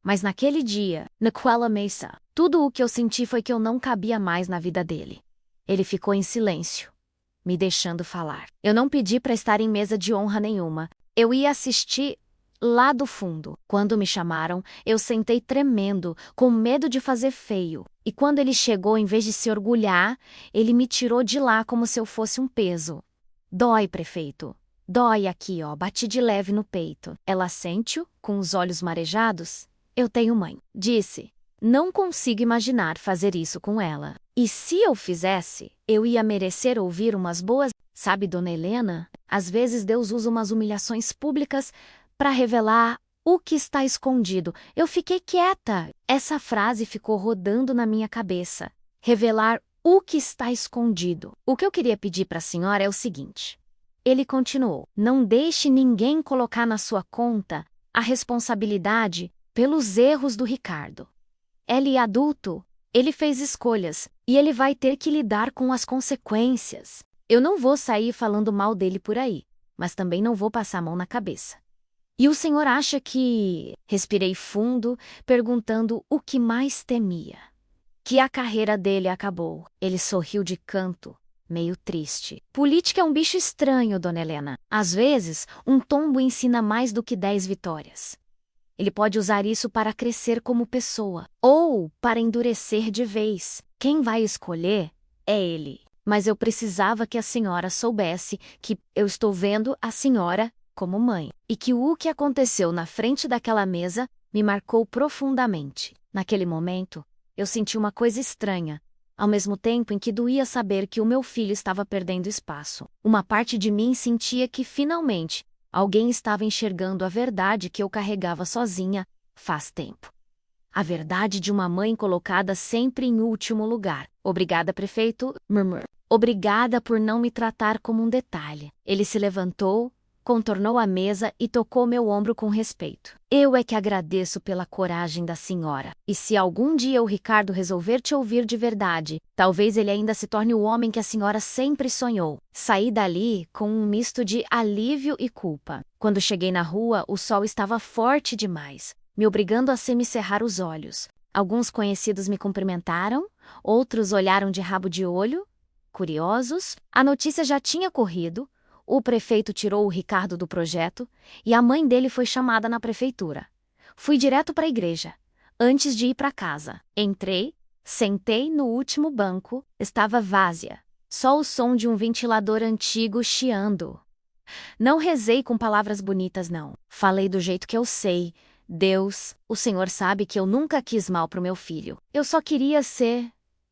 Mas naquele dia, naquela mesa, tudo o que eu senti foi que eu não cabia mais na vida dele. Ele ficou em silêncio, me deixando falar. Eu não pedi para estar em mesa de honra nenhuma. Eu ia assistir lá do fundo. Quando me chamaram, eu sentei tremendo, com medo de fazer feio. E quando ele chegou, em vez de se orgulhar, ele me tirou de lá como se eu fosse um peso. Dói, prefeito. Dói aqui, ó. Bati de leve no peito. Ela sente-o, com os olhos marejados. Eu tenho mãe. Disse. Não consigo imaginar fazer isso com ela. E se eu fizesse, eu ia merecer ouvir umas boas... Sabe, dona Helena? Às vezes Deus usa umas humilhações públicas para revelar o que está escondido. Eu fiquei quieta. Essa frase ficou rodando na minha cabeça. Revelar o que está escondido. O que eu queria pedir para a senhora é o seguinte. Ele continuou. Não deixe ninguém colocar na sua conta a responsabilidade pelos erros do Ricardo. Ele é adulto, ele fez escolhas e ele vai ter que lidar com as consequências. Eu não vou sair falando mal dele por aí, mas também não vou passar a mão na cabeça. E o senhor acha que... Respirei fundo, perguntando o que mais temia. Que a carreira dele acabou. Ele sorriu de canto, meio triste. Política é um bicho estranho, dona Helena. Às vezes, um tombo ensina mais do que 10 vitórias. Ele pode usar isso para crescer como pessoa, ou para endurecer de vez. Quem vai escolher é ele. Mas eu precisava que a senhora soubesse que eu estou vendo a senhora como mãe, e que o que aconteceu na frente daquela mesa me marcou profundamente. Naquele momento, eu senti uma coisa estranha, ao mesmo tempo em que doía saber que o meu filho estava perdendo espaço. Uma parte de mim sentia que, finalmente, alguém estava enxergando a verdade que eu carregava sozinha faz tempo. A verdade de uma mãe colocada sempre em último lugar. Obrigada, prefeito, murmur. Obrigada por não me tratar como um detalhe. Ele se levantou, contornou a mesa e tocou meu ombro com respeito. Eu é que agradeço pela coragem da senhora. E se algum dia o Ricardo resolver te ouvir de verdade, talvez ele ainda se torne o homem que a senhora sempre sonhou. Saí dali com um misto de alívio e culpa. Quando cheguei na rua, o sol estava forte demais, me obrigando a semicerrar os olhos. Alguns conhecidos me cumprimentaram, outros olharam de rabo de olho, curiosos. A notícia já tinha corrido. O prefeito tirou o Ricardo do projeto e a mãe dele foi chamada na prefeitura. Fui direto para a igreja, antes de ir para casa. Entrei, sentei no último banco, estava vazia. Só o som de um ventilador antigo chiando. Não rezei com palavras bonitas, não. Falei do jeito que eu sei. Deus, o Senhor sabe que eu nunca quis mal pro meu filho. Eu só queria ser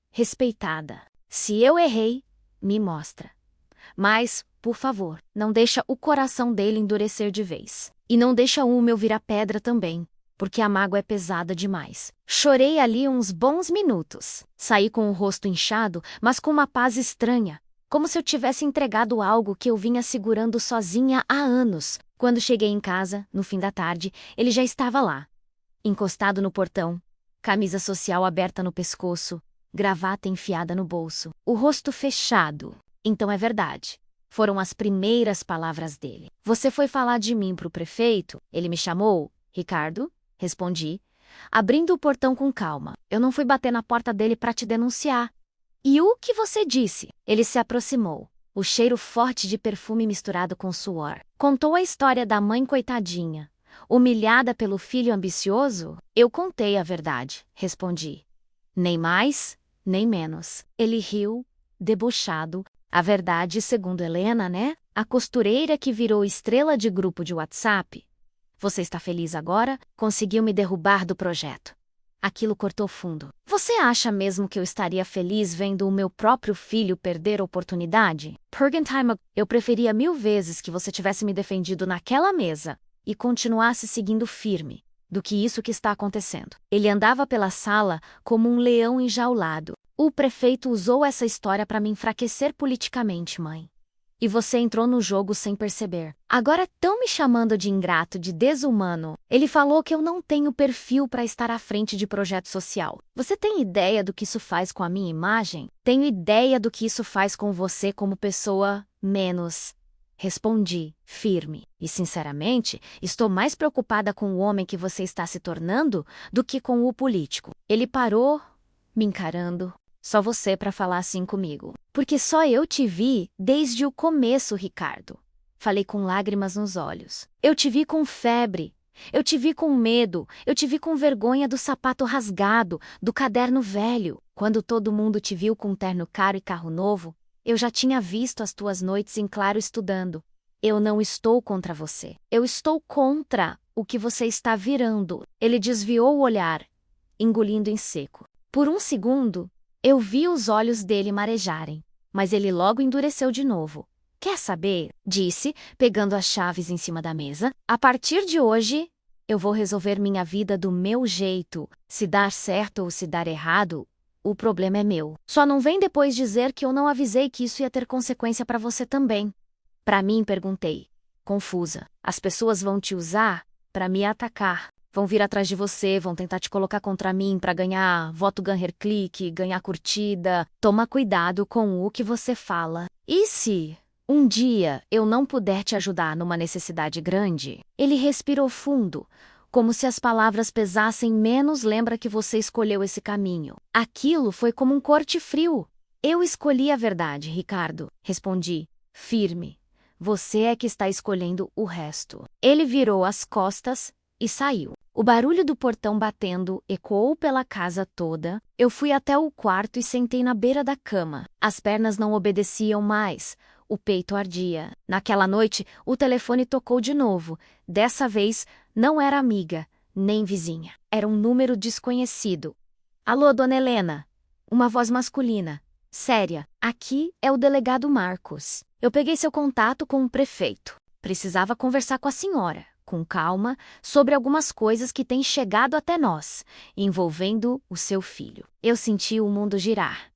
respeitada. Se eu errei, me mostra. Mas, por favor, não deixa o coração dele endurecer de vez. E não deixa o meu virar pedra também, porque a mágoa é pesada demais. Chorei ali uns bons minutos. Saí com o rosto inchado, mas com uma paz estranha, como se eu tivesse entregado algo que eu vinha segurando sozinha há anos. Quando cheguei em casa, no fim da tarde, ele já estava lá, encostado no portão, camisa social aberta no pescoço, gravata enfiada no bolso, o rosto fechado. Então é verdade. Foram as primeiras palavras dele. Você foi falar de mim pro prefeito? Ele me chamou? Ricardo? Respondi, abrindo o portão com calma. Eu não fui bater na porta dele para te denunciar. E o que você disse? Ele se aproximou. O cheiro forte de perfume misturado com suor. Contou a história da mãe coitadinha. Humilhada pelo filho ambicioso? Eu contei a verdade, respondi. Nem mais, nem menos. Ele riu, debochado. A verdade, segundo Helena, né? A costureira que virou estrela de grupo de WhatsApp. Você está feliz agora? Conseguiu me derrubar do projeto. Aquilo cortou fundo. Você acha mesmo que eu estaria feliz vendo o meu próprio filho perder a oportunidade? Pergentime, eu preferia 1000 vezes que você tivesse me defendido naquela mesa e continuasse seguindo firme do que isso que está acontecendo. Ele andava pela sala como um leão enjaulado. O prefeito usou essa história para me enfraquecer politicamente, mãe. E você entrou no jogo sem perceber. Agora estão me chamando de ingrato, de desumano. Ele falou que eu não tenho perfil para estar à frente de projeto social. Você tem ideia do que isso faz com a minha imagem? Tenho ideia do que isso faz com você como pessoa menos. Respondi, firme. E, sinceramente, estou mais preocupada com o homem que você está se tornando do que com o político. Ele parou, me encarando. Só você para falar assim comigo. Porque só eu te vi desde o começo, Ricardo. Falei com lágrimas nos olhos. Eu te vi com febre, Eu te vi com medo, eu te vi com vergonha do sapato rasgado, do caderno velho. Quando todo mundo te viu com um terno caro e carro novo, eu já tinha visto as tuas noites em claro estudando. Eu não estou contra você. Eu estou contra o que você está virando. Ele desviou o olhar, engolindo em seco. Por um segundo, eu vi os olhos dele marejarem, mas ele logo endureceu de novo. Quer saber? Disse, pegando as chaves em cima da mesa. A partir de hoje, eu vou resolver minha vida do meu jeito. Se dar certo ou se dar errado, o problema é meu. Só não vem depois dizer que eu não avisei que isso ia ter consequência para você também. Para mim, perguntei, confusa. As pessoas vão te usar para me atacar. Vão vir atrás de você, vão tentar te colocar contra mim para ganhar voto ganhar clique, ganhar curtida. Toma cuidado com o que você fala. E se um dia eu não puder te ajudar numa necessidade grande? Ele respirou fundo, como se as palavras pesassem menos. Lembra que você escolheu esse caminho. Aquilo foi como um corte frio. Eu escolhi a verdade, Ricardo, respondi, firme. Você é que está escolhendo o resto. Ele virou as costas e saiu. O barulho do portão batendo ecoou pela casa toda. Eu fui até o quarto e sentei na beira da cama. As pernas não obedeciam mais. O peito ardia. Naquela noite, o telefone tocou de novo. Dessa vez, não era amiga, nem vizinha. Era um número desconhecido. Alô, dona Helena. Uma voz masculina, séria. Aqui é o delegado Marcos. Eu peguei seu contato com o prefeito. Precisava conversar com a senhora, com calma, sobre algumas coisas que têm chegado até nós, envolvendo o seu filho. Eu senti o mundo girar.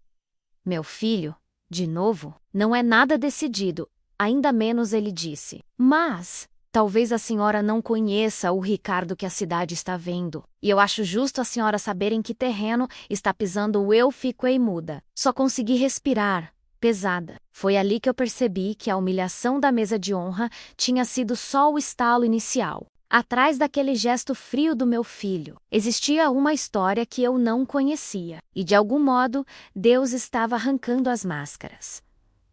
Meu filho? De novo? Não é nada decidido, ainda menos, ele disse. Mas talvez a senhora não conheça o Ricardo que a cidade está vendo. E eu acho justo a senhora saber em que terreno está pisando. Eu fiquei muda. Só consegui respirar, pesada. Foi ali que eu percebi que a humilhação da mesa de honra tinha sido só o estalo inicial. Atrás daquele gesto frio do meu filho, existia uma história que eu não conhecia. E de algum modo, Deus estava arrancando as máscaras.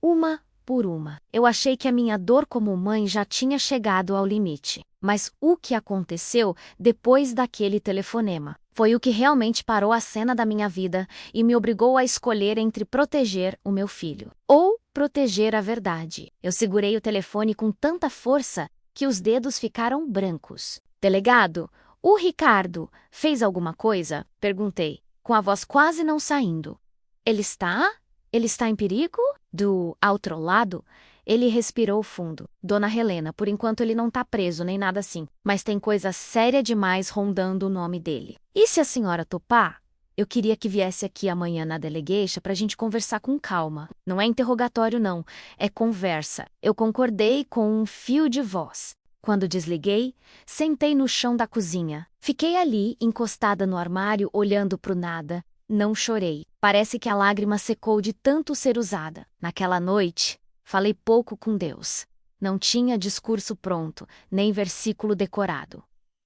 Uma por uma. Eu achei que a minha dor como mãe já tinha chegado ao limite. Mas o que aconteceu depois daquele telefonema foi o que realmente parou a cena da minha vida e me obrigou a escolher entre proteger o meu filho ou proteger a verdade. Eu segurei o telefone com tanta força que os dedos ficaram brancos. Delegado, o Ricardo fez alguma coisa? Perguntei, com a voz quase não saindo. Ele está em perigo? Do outro lado, ele respirou fundo. Dona Helena, por enquanto ele não está preso nem nada assim, mas tem coisa séria demais rondando o nome dele. E se a senhora topar? Eu queria que viesse aqui amanhã na delegation para a gente conversar com calma. Não é interrogatório não, é conversa. Eu concordei com um fio de voz. Quando desliguei, sentei no chão da cozinha. Fiquei ali, encostada no armário, olhando pro nada. Não chorei. Parece que a lágrima secou de tanto ser usada. Naquela noite, falei pouco com Deus. Não tinha discurso pronto, nem versículo decorado.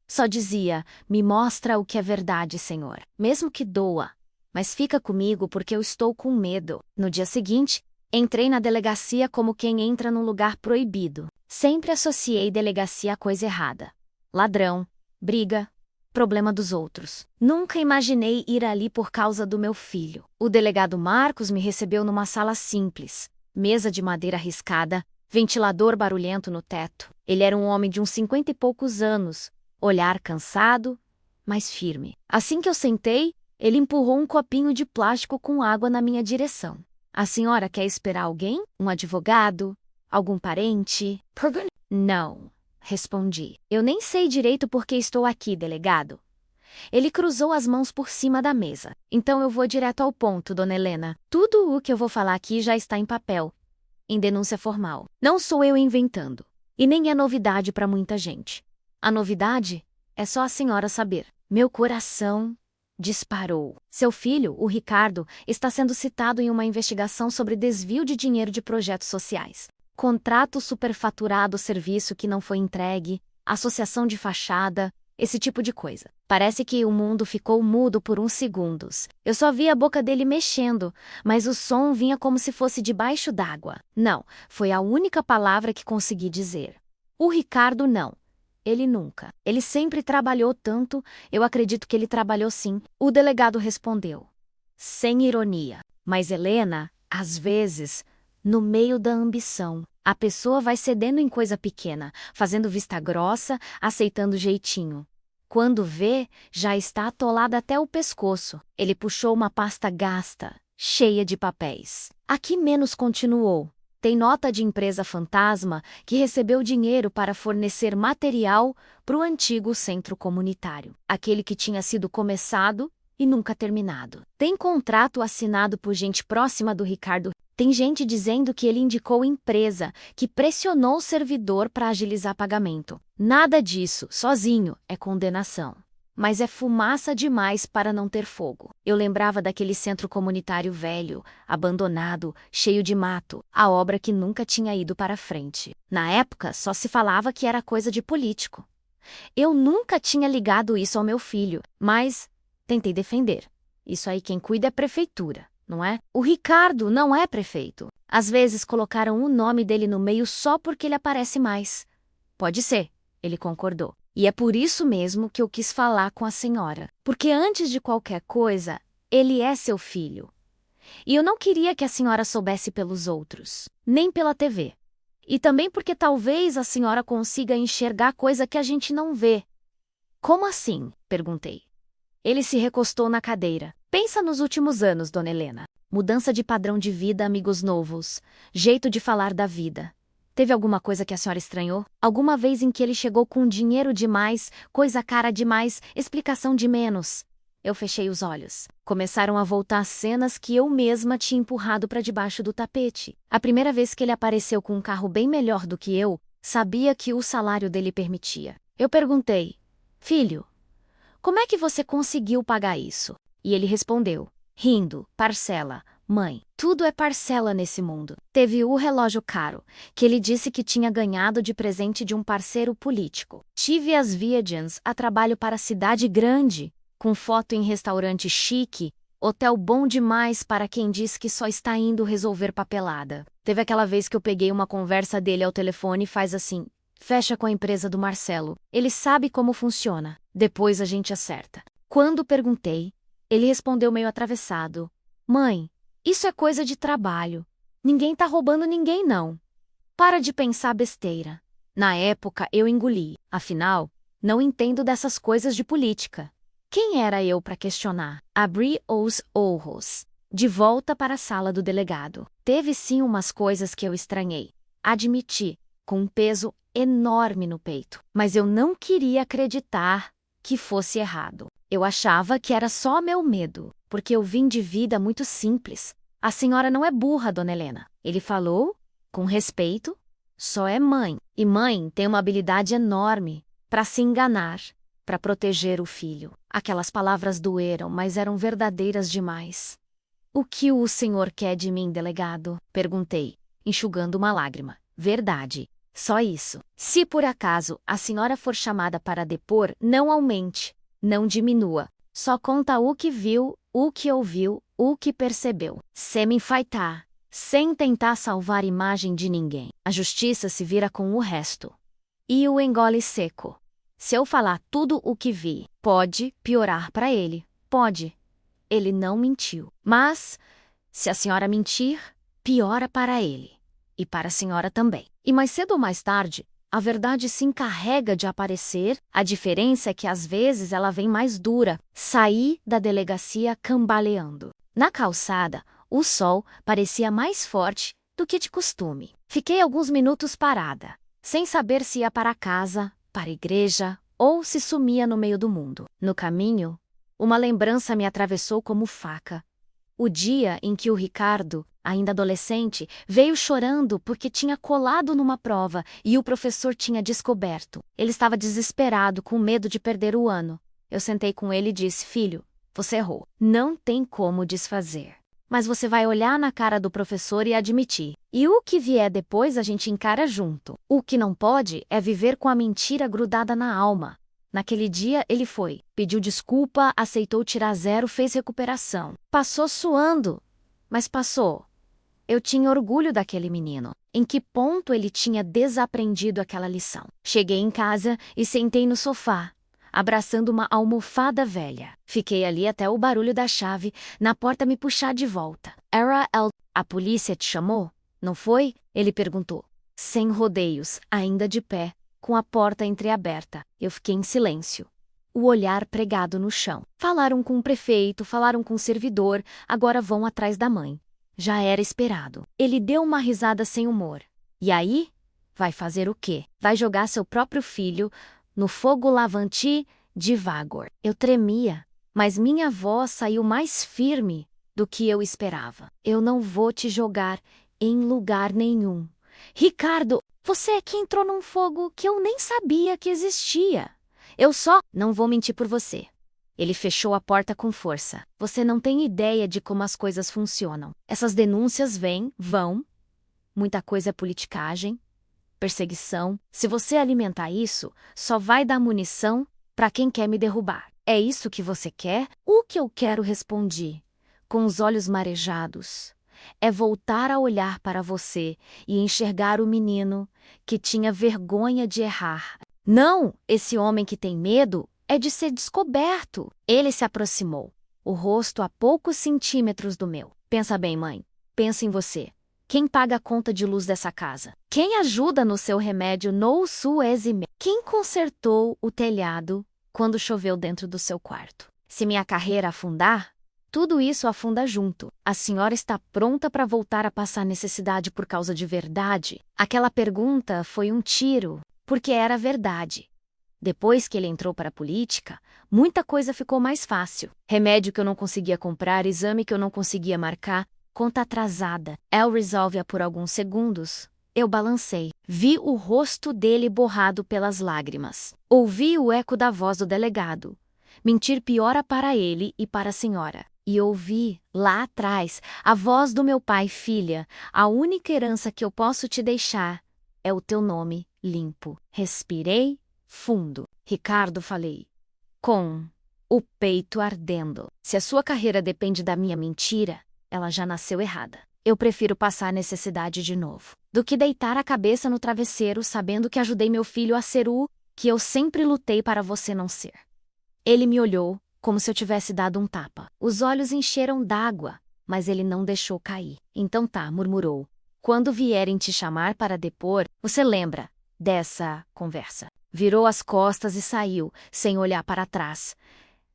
Só dizia, me mostra o que é verdade, Senhor. Mesmo que doa. Mas fica comigo porque eu estou com medo. No dia seguinte, entrei na delegacia como quem entra num lugar proibido. Sempre associei delegacia à coisa errada. Ladrão, briga, problema dos outros. Nunca imaginei ir ali por causa do meu filho. O delegado Marcos me recebeu numa sala simples. Mesa de madeira riscada, ventilador barulhento no teto. Ele era um homem de uns 50 e poucos anos. Olhar cansado, mas firme. Assim que eu sentei, ele empurrou um copinho de plástico com água na minha direção. A senhora quer esperar alguém? Um advogado? Algum parente? Não, respondi. Eu nem sei direito por que estou aqui, delegado. Ele cruzou as mãos por cima da mesa. Então eu vou direto ao ponto, dona Helena. Tudo o que eu vou falar aqui já está em papel, em denúncia formal. Não sou eu inventando. E nem é novidade para muita gente. A novidade é só a senhora saber. Meu coração disparou. Seu filho, o Ricardo, está sendo citado em uma investigação sobre desvio de dinheiro de projetos sociais. Contrato superfaturado, serviço que não foi entregue, associação de fachada, esse tipo de coisa. Parece que o mundo ficou mudo por uns segundos. Eu só vi a boca dele mexendo, mas o som vinha como se fosse debaixo d'água. Não, foi a única palavra que consegui dizer. O Ricardo não. Ele nunca. Ele sempre trabalhou tanto, eu acredito que ele trabalhou sim. O delegado respondeu, sem ironia. Mas Helena, às vezes, no meio da ambição, a pessoa vai cedendo em coisa pequena, fazendo vista grossa, aceitando jeitinho. Quando vê, já está atolada até o pescoço. Ele puxou uma pasta gasta, cheia de papéis. Aqui menos continuou. Tem nota de empresa fantasma que recebeu dinheiro para fornecer material para o antigo centro comunitário, aquele que tinha sido começado e nunca terminado. Tem contrato assinado por gente próxima do Ricardo. Tem gente dizendo que ele indicou empresa, que pressionou o servidor para agilizar pagamento. Nada disso, sozinho, é condenação. Mas é fumaça demais para não ter fogo. Eu lembrava daquele centro comunitário velho, abandonado, cheio de mato, a obra que nunca tinha ido para frente. Na época, só se falava que era coisa de político. Eu nunca tinha ligado isso ao meu filho, mas tentei defender. Isso aí quem cuida é a prefeitura, não é? O Ricardo não é prefeito. Às vezes colocaram o nome dele no meio só porque ele aparece mais. Pode ser, ele concordou. E é por isso mesmo que eu quis falar com a senhora. Porque antes de qualquer coisa, ele é seu filho. E eu não queria que a senhora soubesse pelos outros, nem pela TV. E também porque talvez a senhora consiga enxergar coisa que a gente não vê. Como assim? Perguntei. Ele se recostou na cadeira. Pensa nos últimos anos, dona Helena. Mudança de padrão de vida, amigos novos. Jeito de falar da vida. Teve alguma coisa que a senhora estranhou? Alguma vez em que ele chegou com dinheiro demais, coisa cara demais, explicação de menos? Eu fechei os olhos. Começaram a voltar cenas que eu mesma tinha empurrado para debaixo do tapete. A primeira vez que ele apareceu com um carro bem melhor do que eu, sabia que o salário dele permitia. Eu perguntei, filho, como é que você conseguiu pagar isso? E ele respondeu, rindo, parcela. Mãe, tudo é parcela nesse mundo. Teve o relógio caro, que ele disse que tinha ganhado de presente de um parceiro político. Tive as viagens a trabalho para a cidade grande, com foto em restaurante chique, hotel bom demais para quem diz que só está indo resolver papelada. Teve aquela vez que eu peguei uma conversa dele ao telefone e faz assim, fecha com a empresa do Marcelo. Ele sabe como funciona. Depois a gente acerta. Quando perguntei, ele respondeu meio atravessado. Mãe, isso é coisa de trabalho. Ninguém tá roubando ninguém, não. Para de pensar besteira. Na época, eu engoli. Afinal, não entendo dessas coisas de política. Quem era eu para questionar? Abri os olhos. De volta para a sala do delegado. Teve sim umas coisas que eu estranhei. Admiti, com um peso enorme no peito. Mas eu não queria acreditar que fosse errado. Eu achava que era só meu medo, porque eu vim de vida muito simples. A senhora não é burra, dona Helena. Ele falou, com respeito, só é mãe. E mãe tem uma habilidade enorme para se enganar, para proteger o filho. Aquelas palavras doeram, mas eram verdadeiras demais. O que o senhor quer de mim, delegado? Perguntei, enxugando uma lágrima. Verdade. Só isso. Se por acaso a senhora for chamada para depor, não aumente. Não diminua. Só conta o que viu, o que ouviu, o que percebeu. Sem me enfaitar, sem tentar salvar a imagem de ninguém. A justiça se vira com o resto. E o engole seco. Se eu falar tudo o que vi, pode piorar para ele. Pode. Ele não mentiu. Mas, se a senhora mentir, piora para ele. E para a senhora também. E mais cedo ou mais tarde, a verdade se encarrega de aparecer, a diferença é que às vezes ela vem mais dura. Saí da delegacia cambaleando. Na calçada, o sol parecia mais forte do que de costume. Fiquei alguns minutos parada, sem saber se ia para casa, para a igreja ou se sumia no meio do mundo. No caminho, uma lembrança me atravessou como faca. O dia em que o Ricardo, ainda adolescente, veio chorando porque tinha colado numa prova e o professor tinha descoberto. Ele estava desesperado, com medo de perder o ano. Eu sentei com ele e disse, filho, você errou. Não tem como desfazer. Mas você vai olhar na cara do professor e admitir. E o que vier depois a gente encara junto. O que não pode é viver com a mentira grudada na alma. Naquele dia ele foi, pediu desculpa, aceitou tirar 0, fez recuperação. Passou suando, mas passou. Eu tinha orgulho daquele menino. Em que ponto ele tinha desaprendido aquela lição? Cheguei em casa e sentei no sofá, abraçando uma almofada velha. Fiquei ali até o barulho da chave na porta me puxar de volta. A polícia te chamou? Não foi? Ele perguntou. Sem rodeios, ainda de pé, com a porta entreaberta. Eu fiquei em silêncio, o olhar pregado no chão. Falaram com o prefeito, falaram com o servidor, agora vão atrás da mãe. Já era esperado. Ele deu uma risada sem humor. E aí? Vai fazer o quê? Vai jogar seu próprio filho no fogo lavante de Vagor. Eu tremia, mas minha voz saiu mais firme do que eu esperava. Eu não vou te jogar em lugar nenhum. Ricardo, você é que entrou num fogo que eu nem sabia que existia. Eu só não vou mentir por você. Ele fechou a porta com força. Você não tem ideia de como as coisas funcionam. Essas denúncias vão. Muita coisa é politicagem, perseguição. Se você alimentar isso, só vai dar munição para quem quer me derrubar. É isso que você quer? O que eu quero, respondi, com os olhos marejados, é voltar a olhar para você e enxergar o menino que tinha vergonha de errar. Não, esse homem que tem medo é de ser descoberto. Ele se aproximou, o rosto a poucos centímetros do meu. Pensa bem, mãe. Pensa em você. Quem paga a conta de luz dessa casa? Quem ajuda no seu remédio no Suezime? Quem consertou o telhado quando choveu dentro do seu quarto? Se minha carreira afundar, tudo isso afunda junto. A senhora está pronta para voltar a passar necessidade por causa de verdade? Aquela pergunta foi um tiro, porque era verdade. Depois que ele entrou para a política, muita coisa ficou mais fácil. Remédio que eu não conseguia comprar, exame que eu não conseguia marcar, conta atrasada. El resolve-a por alguns segundos. Eu balancei. Vi o rosto dele borrado pelas lágrimas. Ouvi o eco da voz do delegado. Mentir piora para ele e para a senhora. E ouvi, lá atrás, a voz do meu pai: filha, a única herança que eu posso te deixar é o teu nome limpo. Respirei fundo. Ricardo, falei, com o peito ardendo. Se a sua carreira depende da minha mentira, ela já nasceu errada. Eu prefiro passar necessidade de novo, do que deitar a cabeça no travesseiro sabendo que ajudei meu filho a ser o que eu sempre lutei para você não ser. Ele me olhou, como se eu tivesse dado um tapa. Os olhos encheram d'água, mas ele não deixou cair. Então tá, murmurou. Quando vierem te chamar para depor, você lembra dessa conversa. Virou as costas e saiu, sem olhar para trás.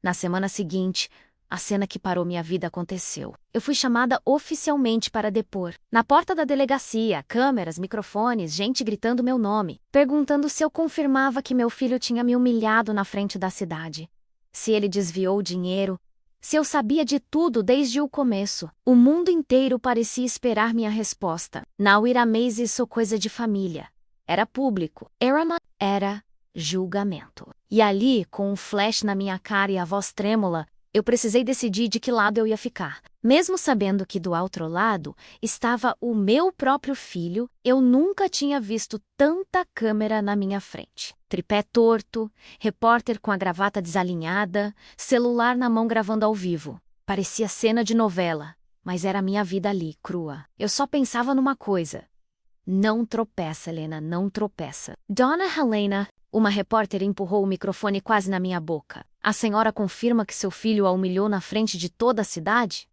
Na semana seguinte, a cena que parou minha vida aconteceu. Eu fui chamada oficialmente para depor. Na porta da delegacia, câmeras, microfones, gente gritando meu nome, perguntando se eu confirmava que meu filho tinha me humilhado na frente da cidade. Se ele desviou o dinheiro, se eu sabia de tudo desde o começo. O mundo inteiro parecia esperar minha resposta. Não era mais isso coisa de família. Era público. Era julgamento. E ali, com um flash na minha cara e a voz trêmula, eu precisei decidir de que lado eu ia ficar. Mesmo sabendo que do outro lado estava o meu próprio filho, eu nunca tinha visto tanta câmera na minha frente. Tripé torto, repórter com a gravata desalinhada, celular na mão gravando ao vivo. Parecia cena de novela, mas era a minha vida ali, crua. Eu só pensava numa coisa. Não tropeça, Helena, não tropeça. Dona Helena, uma repórter empurrou o microfone quase na minha boca. A senhora confirma que seu filho a humilhou na frente de toda a cidade?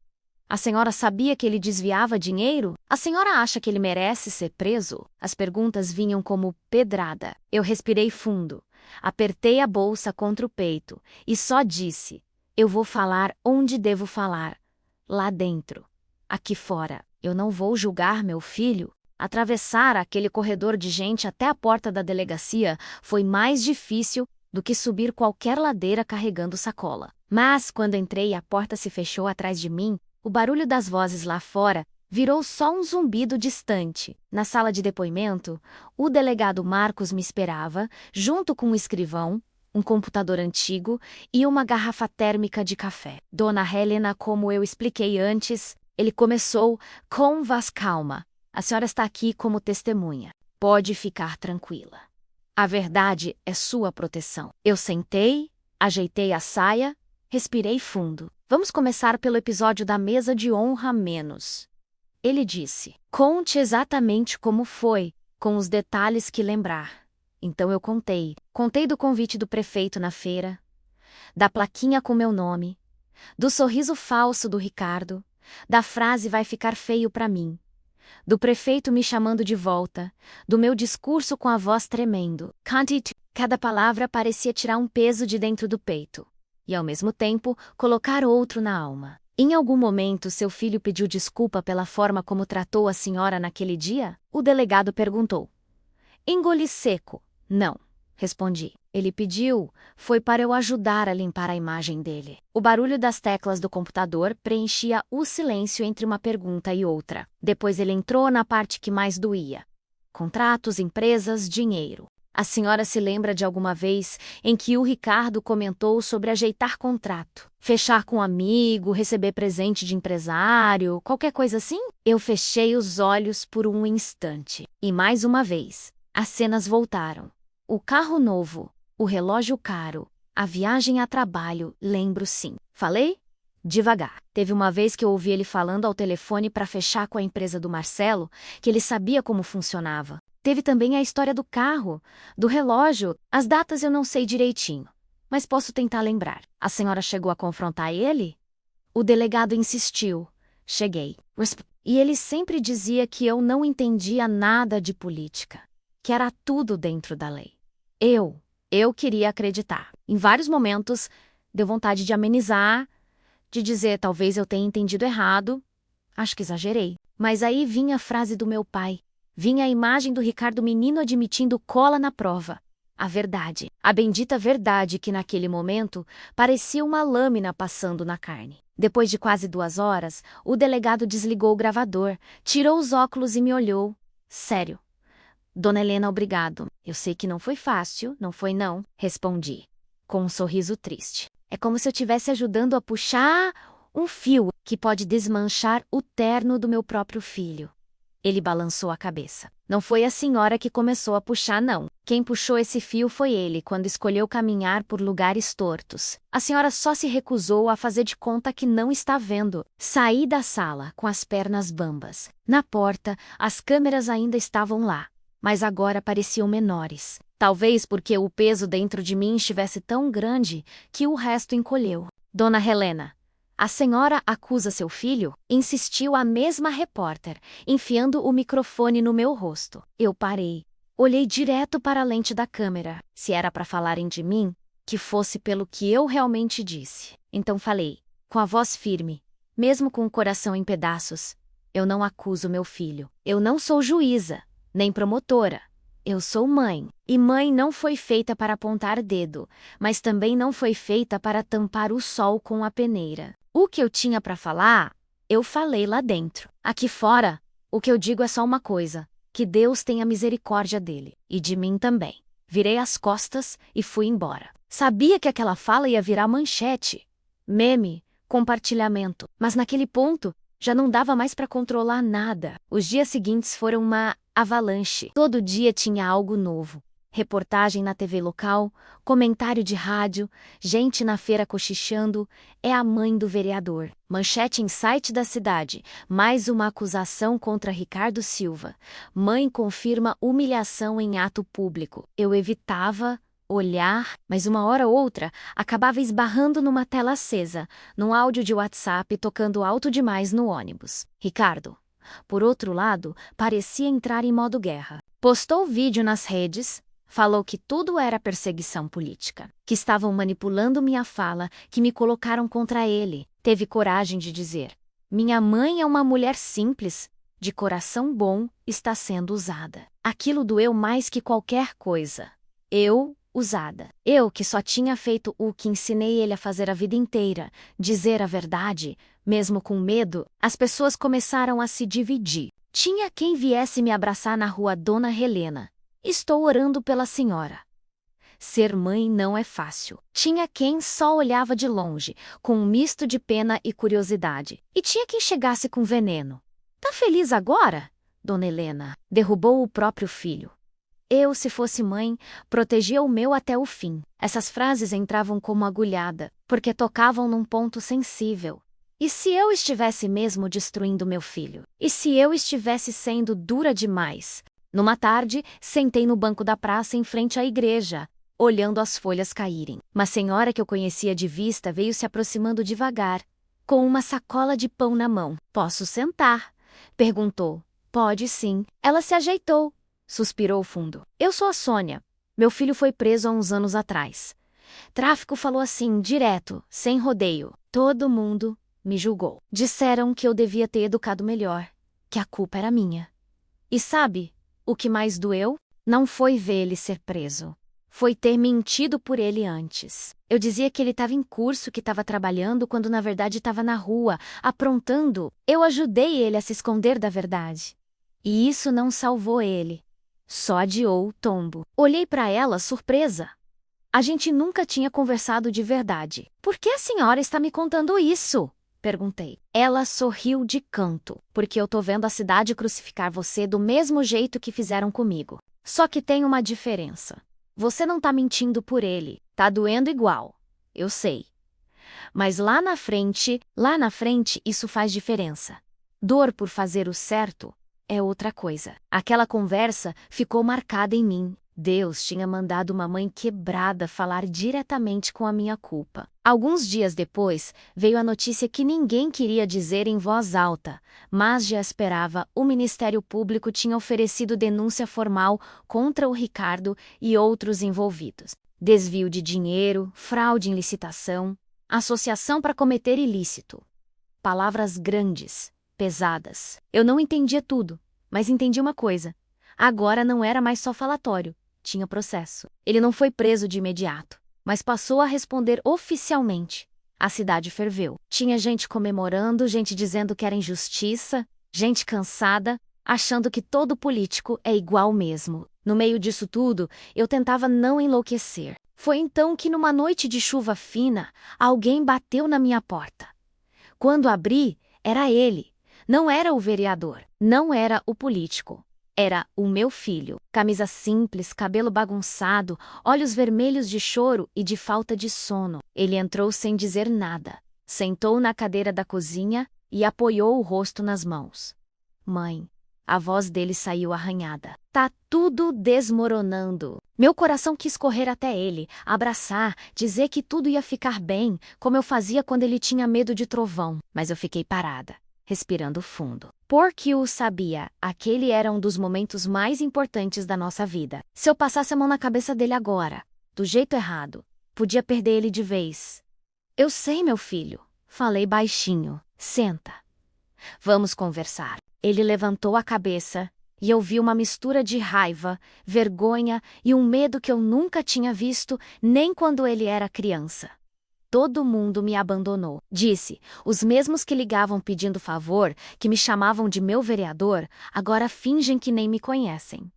A senhora sabia que ele desviava dinheiro? A senhora acha que ele merece ser preso? As perguntas vinham como pedrada. Eu respirei fundo, apertei a bolsa contra o peito e só disse: eu vou falar onde devo falar. Lá dentro. Aqui fora. Eu não vou julgar meu filho. Atravessar aquele corredor de gente até a porta da delegacia foi mais difícil do que subir qualquer ladeira carregando sacola. Mas, quando entrei e a porta se fechou atrás de mim, o barulho das vozes lá fora virou só um zumbido distante. Na sala de depoimento, o delegado Marcos me esperava, junto com um escrivão, um computador antigo e uma garrafa térmica de café. Dona Helena, como eu expliquei antes, ele começou com voz calma. A senhora está aqui como testemunha. Pode ficar tranquila. A verdade é sua proteção. Eu sentei, ajeitei a saia, respirei fundo. Vamos começar pelo episódio da mesa de honra menos. Ele disse: "Conte exatamente como foi, com os detalhes que lembrar." Então eu contei. Contei do convite do prefeito na feira, da plaquinha com meu nome, do sorriso falso do Ricardo, da frase "vai ficar feio pra mim", do prefeito me chamando de volta, do meu discurso com a voz tremendo. Cada palavra parecia tirar um peso de dentro do peito e, ao mesmo tempo, colocar outro na alma. Em algum momento, seu filho pediu desculpa pela forma como tratou a senhora naquele dia? O delegado perguntou. Engoli seco. Não, respondi. Ele pediu, foi para eu ajudar a limpar a imagem dele. O barulho das teclas do computador preenchia o silêncio entre uma pergunta e outra. Depois ele entrou na parte que mais doía. Contratos, empresas, dinheiro. A senhora se lembra de alguma vez em que o Ricardo comentou sobre ajeitar contrato, fechar com um amigo, receber presente de empresário, qualquer coisa assim? Eu fechei os olhos por um instante. E mais uma vez, as cenas voltaram. O carro novo, o relógio caro, a viagem a trabalho, lembro sim. Falei? Devagar. Teve uma vez que eu ouvi ele falando ao telefone para fechar com a empresa do Marcelo, que ele sabia como funcionava. Teve também a história do carro, do relógio, as datas eu não sei direitinho, mas posso tentar lembrar. A senhora chegou a confrontar ele? O delegado insistiu. Cheguei. E ele sempre dizia que eu não entendia nada de política, que era tudo dentro da lei. Eu queria acreditar. Em vários momentos, deu vontade de amenizar, de dizer talvez eu tenha entendido errado. Acho que exagerei. Mas aí vinha a frase do meu pai. Vinha a imagem do Ricardo menino admitindo cola na prova. A verdade. A bendita verdade que naquele momento parecia uma lâmina passando na carne. Depois de quase 2 horas, o delegado desligou o gravador, tirou os óculos e me olhou. Sério. Dona Helena, obrigado. Eu sei que não foi fácil, não foi não, respondi, com um sorriso triste. É como se eu estivesse ajudando a puxar um fio que pode desmanchar o terno do meu próprio filho. Ele balançou a cabeça. Não foi a senhora que começou a puxar, não. Quem puxou esse fio foi ele, quando escolheu caminhar por lugares tortos. A senhora só se recusou a fazer de conta que não está vendo. Saí da sala, com as pernas bambas. Na porta, as câmeras ainda estavam lá, mas agora pareciam menores. Talvez porque o peso dentro de mim estivesse tão grande que o resto encolheu. Dona Helena, a senhora acusa seu filho? Insistiu a mesma repórter, enfiando o microfone no meu rosto. Eu parei. Olhei direto para a lente da câmera. Se era para falarem de mim, que fosse pelo que eu realmente disse. Então falei, com a voz firme, mesmo com o coração em pedaços. Eu não acuso meu filho. Eu não sou juíza, nem promotora. Eu sou mãe. E mãe não foi feita para apontar dedo, mas também não foi feita para tampar o sol com a peneira. O que eu tinha para falar, eu falei lá dentro. Aqui fora, o que eu digo é só uma coisa: que Deus tenha misericórdia dele, e de mim também. Virei as costas e fui embora. Sabia que aquela fala ia virar manchete, meme, compartilhamento, mas naquele ponto, já não dava mais para controlar nada. Os dias seguintes foram uma avalanche. Todo dia tinha algo novo. Reportagem na TV local, comentário de rádio, gente na feira cochichando, é a mãe do vereador. Manchete em site da cidade, mais uma acusação contra Ricardo Silva. Mãe confirma humilhação em ato público. Eu evitava olhar, mas uma hora ou outra acabava esbarrando numa tela acesa, num áudio de WhatsApp tocando alto demais no ônibus. Ricardo, por outro lado, parecia entrar em modo guerra. Postou vídeo nas redes. Falou que tudo era perseguição política, que estavam manipulando minha fala, que me colocaram contra ele. Teve coragem de dizer: minha mãe é uma mulher simples, de coração bom, está sendo usada. Aquilo doeu mais que qualquer coisa. Eu, usada. Eu que só tinha feito o que ensinei ele a fazer a vida inteira, dizer a verdade, mesmo com medo. As pessoas começaram a se dividir. Tinha quem viesse me abraçar na rua, Dona Helena. Estou orando pela senhora. Ser mãe não é fácil. Tinha quem só olhava de longe, com um misto de pena e curiosidade. E tinha quem chegasse com veneno. Tá feliz agora, Dona Helena? Derrubou o próprio filho. Eu, se fosse mãe, protegia o meu até o fim. Essas frases entravam como agulhada, porque tocavam num ponto sensível. E se eu estivesse mesmo destruindo meu filho? E se eu estivesse sendo dura demais? Numa tarde, sentei no banco da praça em frente à igreja, olhando as folhas caírem. Uma senhora que eu conhecia de vista veio se aproximando devagar, com uma sacola de pão na mão. "Posso sentar?" perguntou. "Pode sim." Ela se ajeitou. Suspirou fundo. "Eu sou a Sônia. Meu filho foi preso há uns anos atrás." Tráfico falou assim, direto, sem rodeio. Todo mundo me julgou. Disseram que eu devia ter educado melhor, que a culpa era minha. E sabe, o que mais doeu? Não foi ver ele ser preso. Foi ter mentido por ele antes. Eu dizia que ele estava em curso, que estava trabalhando, quando na verdade estava na rua, aprontando. Eu ajudei ele a se esconder da verdade. E isso não salvou ele. Só adiou o tombo. Olhei para ela, surpresa. A gente nunca tinha conversado de verdade. "Por que a senhora está me contando isso?" perguntei. Ela sorriu de canto. "Porque eu tô vendo a cidade crucificar você do mesmo jeito que fizeram comigo. Só que tem uma diferença. Você não tá mentindo por ele. Tá doendo igual. Eu sei. Mas lá na frente, isso faz diferença. Dor por fazer o certo é outra coisa." Aquela conversa ficou marcada em mim. Deus tinha mandado uma mãe quebrada falar diretamente com a minha culpa. Alguns dias depois, veio a notícia que ninguém queria dizer em voz alta, mas já esperava. O Ministério Público tinha oferecido denúncia formal contra o Ricardo e outros envolvidos. Desvio de dinheiro, fraude em licitação, associação para cometer ilícito. Palavras grandes, pesadas. Eu não entendia tudo, mas entendi uma coisa. Agora não era mais só falatório. Tinha processo. Ele não foi preso de imediato, mas passou a responder oficialmente. A cidade ferveu. Tinha gente comemorando, gente dizendo que era injustiça, gente cansada, achando que todo político é igual mesmo. No meio disso tudo, eu tentava não enlouquecer. Foi então que, numa noite de chuva fina, alguém bateu na minha porta. Quando abri, era ele. Não era o vereador, não era o político. Era o meu filho. Camisa simples, cabelo bagunçado, olhos vermelhos de choro e de falta de sono. Ele entrou sem dizer nada. Sentou na cadeira da cozinha e apoiou o rosto nas mãos. "Mãe." A voz dele saiu arranhada. "Tá tudo desmoronando." Meu coração quis correr até ele, abraçar, dizer que tudo ia ficar bem, como eu fazia quando ele tinha medo de trovão. Mas eu fiquei parada, respirando fundo. Porque eu sabia, aquele era um dos momentos mais importantes da nossa vida. Se eu passasse a mão na cabeça dele agora, do jeito errado, podia perder ele de vez. "Eu sei, meu filho." Falei baixinho. "Senta. Vamos conversar." Ele levantou a cabeça e eu vi uma mistura de raiva, vergonha e um medo que eu nunca tinha visto nem quando ele era criança. "Todo mundo me abandonou", disse. "Os mesmos que ligavam pedindo favor, que me chamavam de meu vereador, agora fingem que nem me conhecem.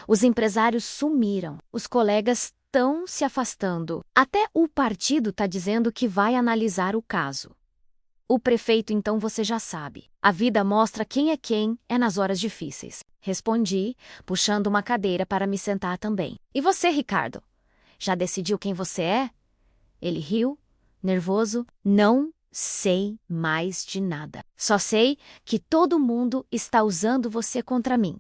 Os empresários sumiram, os colegas estão se afastando. Até o partido está dizendo que vai analisar o caso. O prefeito, então você já sabe. A vida mostra quem é nas horas difíceis." Respondi, puxando uma cadeira para me sentar também. "E você, Ricardo? Já decidiu quem você é?" Ele riu, nervoso. "Não sei mais de nada. Só sei que todo mundo está usando você contra mim."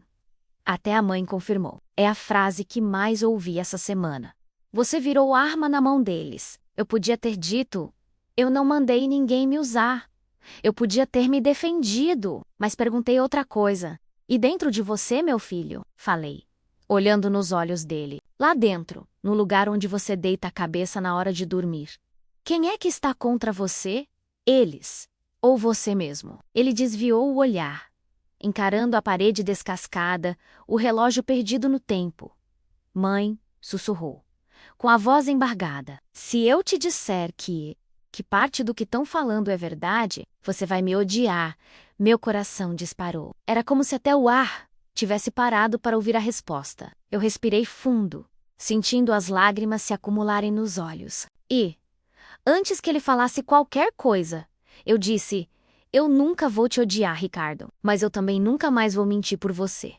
Até a mãe confirmou. É a frase que mais ouvi essa semana. "Você virou arma na mão deles." Eu podia ter dito: "Eu não mandei ninguém me usar." Eu podia ter me defendido, mas perguntei outra coisa. "E dentro de você, meu filho?" falei, olhando nos olhos dele. "Lá dentro, no lugar onde você deita a cabeça na hora de dormir. Quem é que está contra você? Eles ou você mesmo?" Ele desviou o olhar, encarando a parede descascada, o relógio perdido no tempo. "Mãe", sussurrou, com a voz embargada, "se eu te disser que parte do que estão falando é verdade, você vai me odiar." Meu coração disparou. Era como se até o ar tivesse parado para ouvir a resposta. Eu respirei fundo, sentindo as lágrimas se acumularem nos olhos. E, antes que ele falasse qualquer coisa, eu disse: "Eu nunca vou te odiar, Ricardo, mas eu também nunca mais vou mentir por você.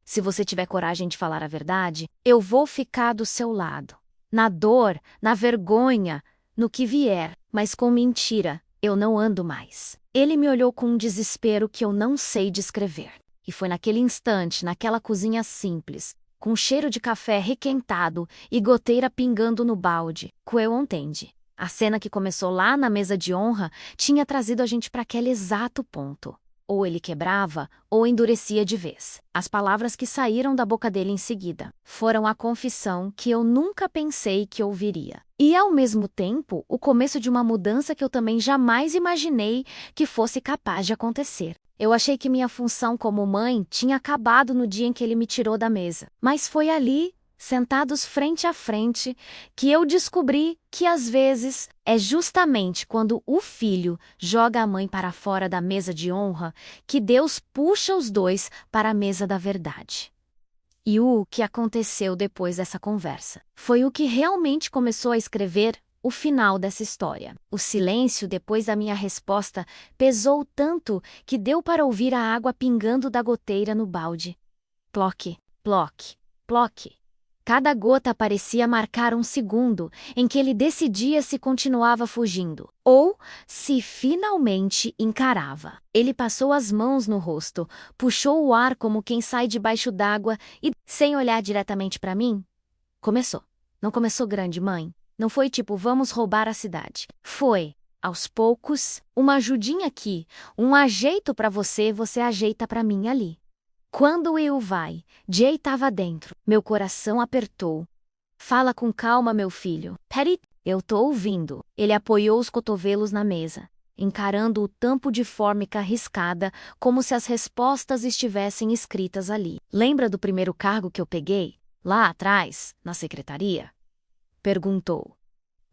Se você tiver coragem de falar a verdade, eu vou ficar do seu lado. Na dor, na vergonha, no que vier, mas com mentira, Eu não ando mais. Ele me olhou com um desespero que eu não sei descrever. E foi naquele instante, naquela cozinha simples, com cheiro de café requentado e goteira pingando no balde, que eu entendi. A cena que começou lá na mesa de honra tinha trazido a gente para aquele exato ponto. Ou ele quebrava, ou endurecia de vez. As palavras que saíram da boca dele em seguida foram a confissão que eu nunca pensei que ouviria. E, ao mesmo tempo, o começo de uma mudança que eu também jamais imaginei que fosse capaz de acontecer. Eu achei que minha função como mãe tinha acabado no dia em que ele me tirou da mesa. Mas foi ali, sentados frente a frente, que eu descobri que às vezes é justamente quando o filho joga a mãe para fora da mesa de honra que Deus puxa os dois para a mesa da verdade. E o que aconteceu depois dessa conversa foi o que realmente começou a escrever o final dessa história. O silêncio depois da minha resposta pesou tanto que deu para ouvir a água pingando da goteira no balde. Ploque, ploque, ploque. Cada gota parecia marcar um segundo em que ele decidia se continuava fugindo ou se finalmente encarava. Ele passou as mãos no rosto, puxou o ar como quem sai debaixo d'água e, sem olhar diretamente para mim, começou. Não começou grande, mãe. Não foi tipo, vamos roubar a cidade. Foi, aos poucos, uma ajudinha aqui, um ajeito para você, você ajeita para mim ali. Quando Will vai, Jay estava dentro. Meu coração apertou. Fala com calma, meu filho. Patty, eu tô ouvindo. Ele apoiou os cotovelos na mesa, encarando o tampo de fórmica riscada, como se as respostas estivessem escritas ali. Lembra do primeiro cargo que eu peguei? Lá atrás, na secretaria? Perguntou.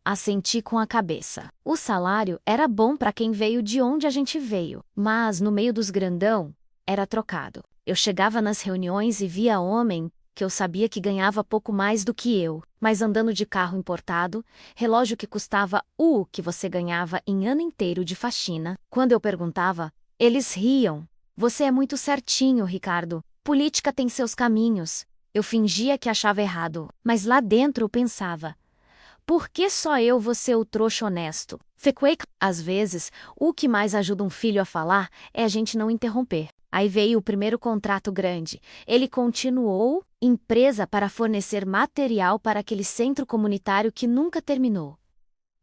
Assenti com a cabeça. O salário era bom para quem veio de onde a gente veio, mas no meio dos grandão, era trocado. Eu chegava nas reuniões e via homem que eu sabia que ganhava pouco mais do que eu, mas andando de carro importado, relógio que custava o que você ganhava em ano inteiro de faxina. Quando eu perguntava, eles riam. Você é muito certinho, Ricardo. Política tem seus caminhos. Eu fingia que achava errado, mas lá dentro eu pensava, por que só eu vou ser o trouxa honesto? Às vezes, o que mais ajuda um filho a falar é a gente não interromper. Aí veio o primeiro contrato grande. Ele continuou, empresa para fornecer material para aquele centro comunitário que nunca terminou.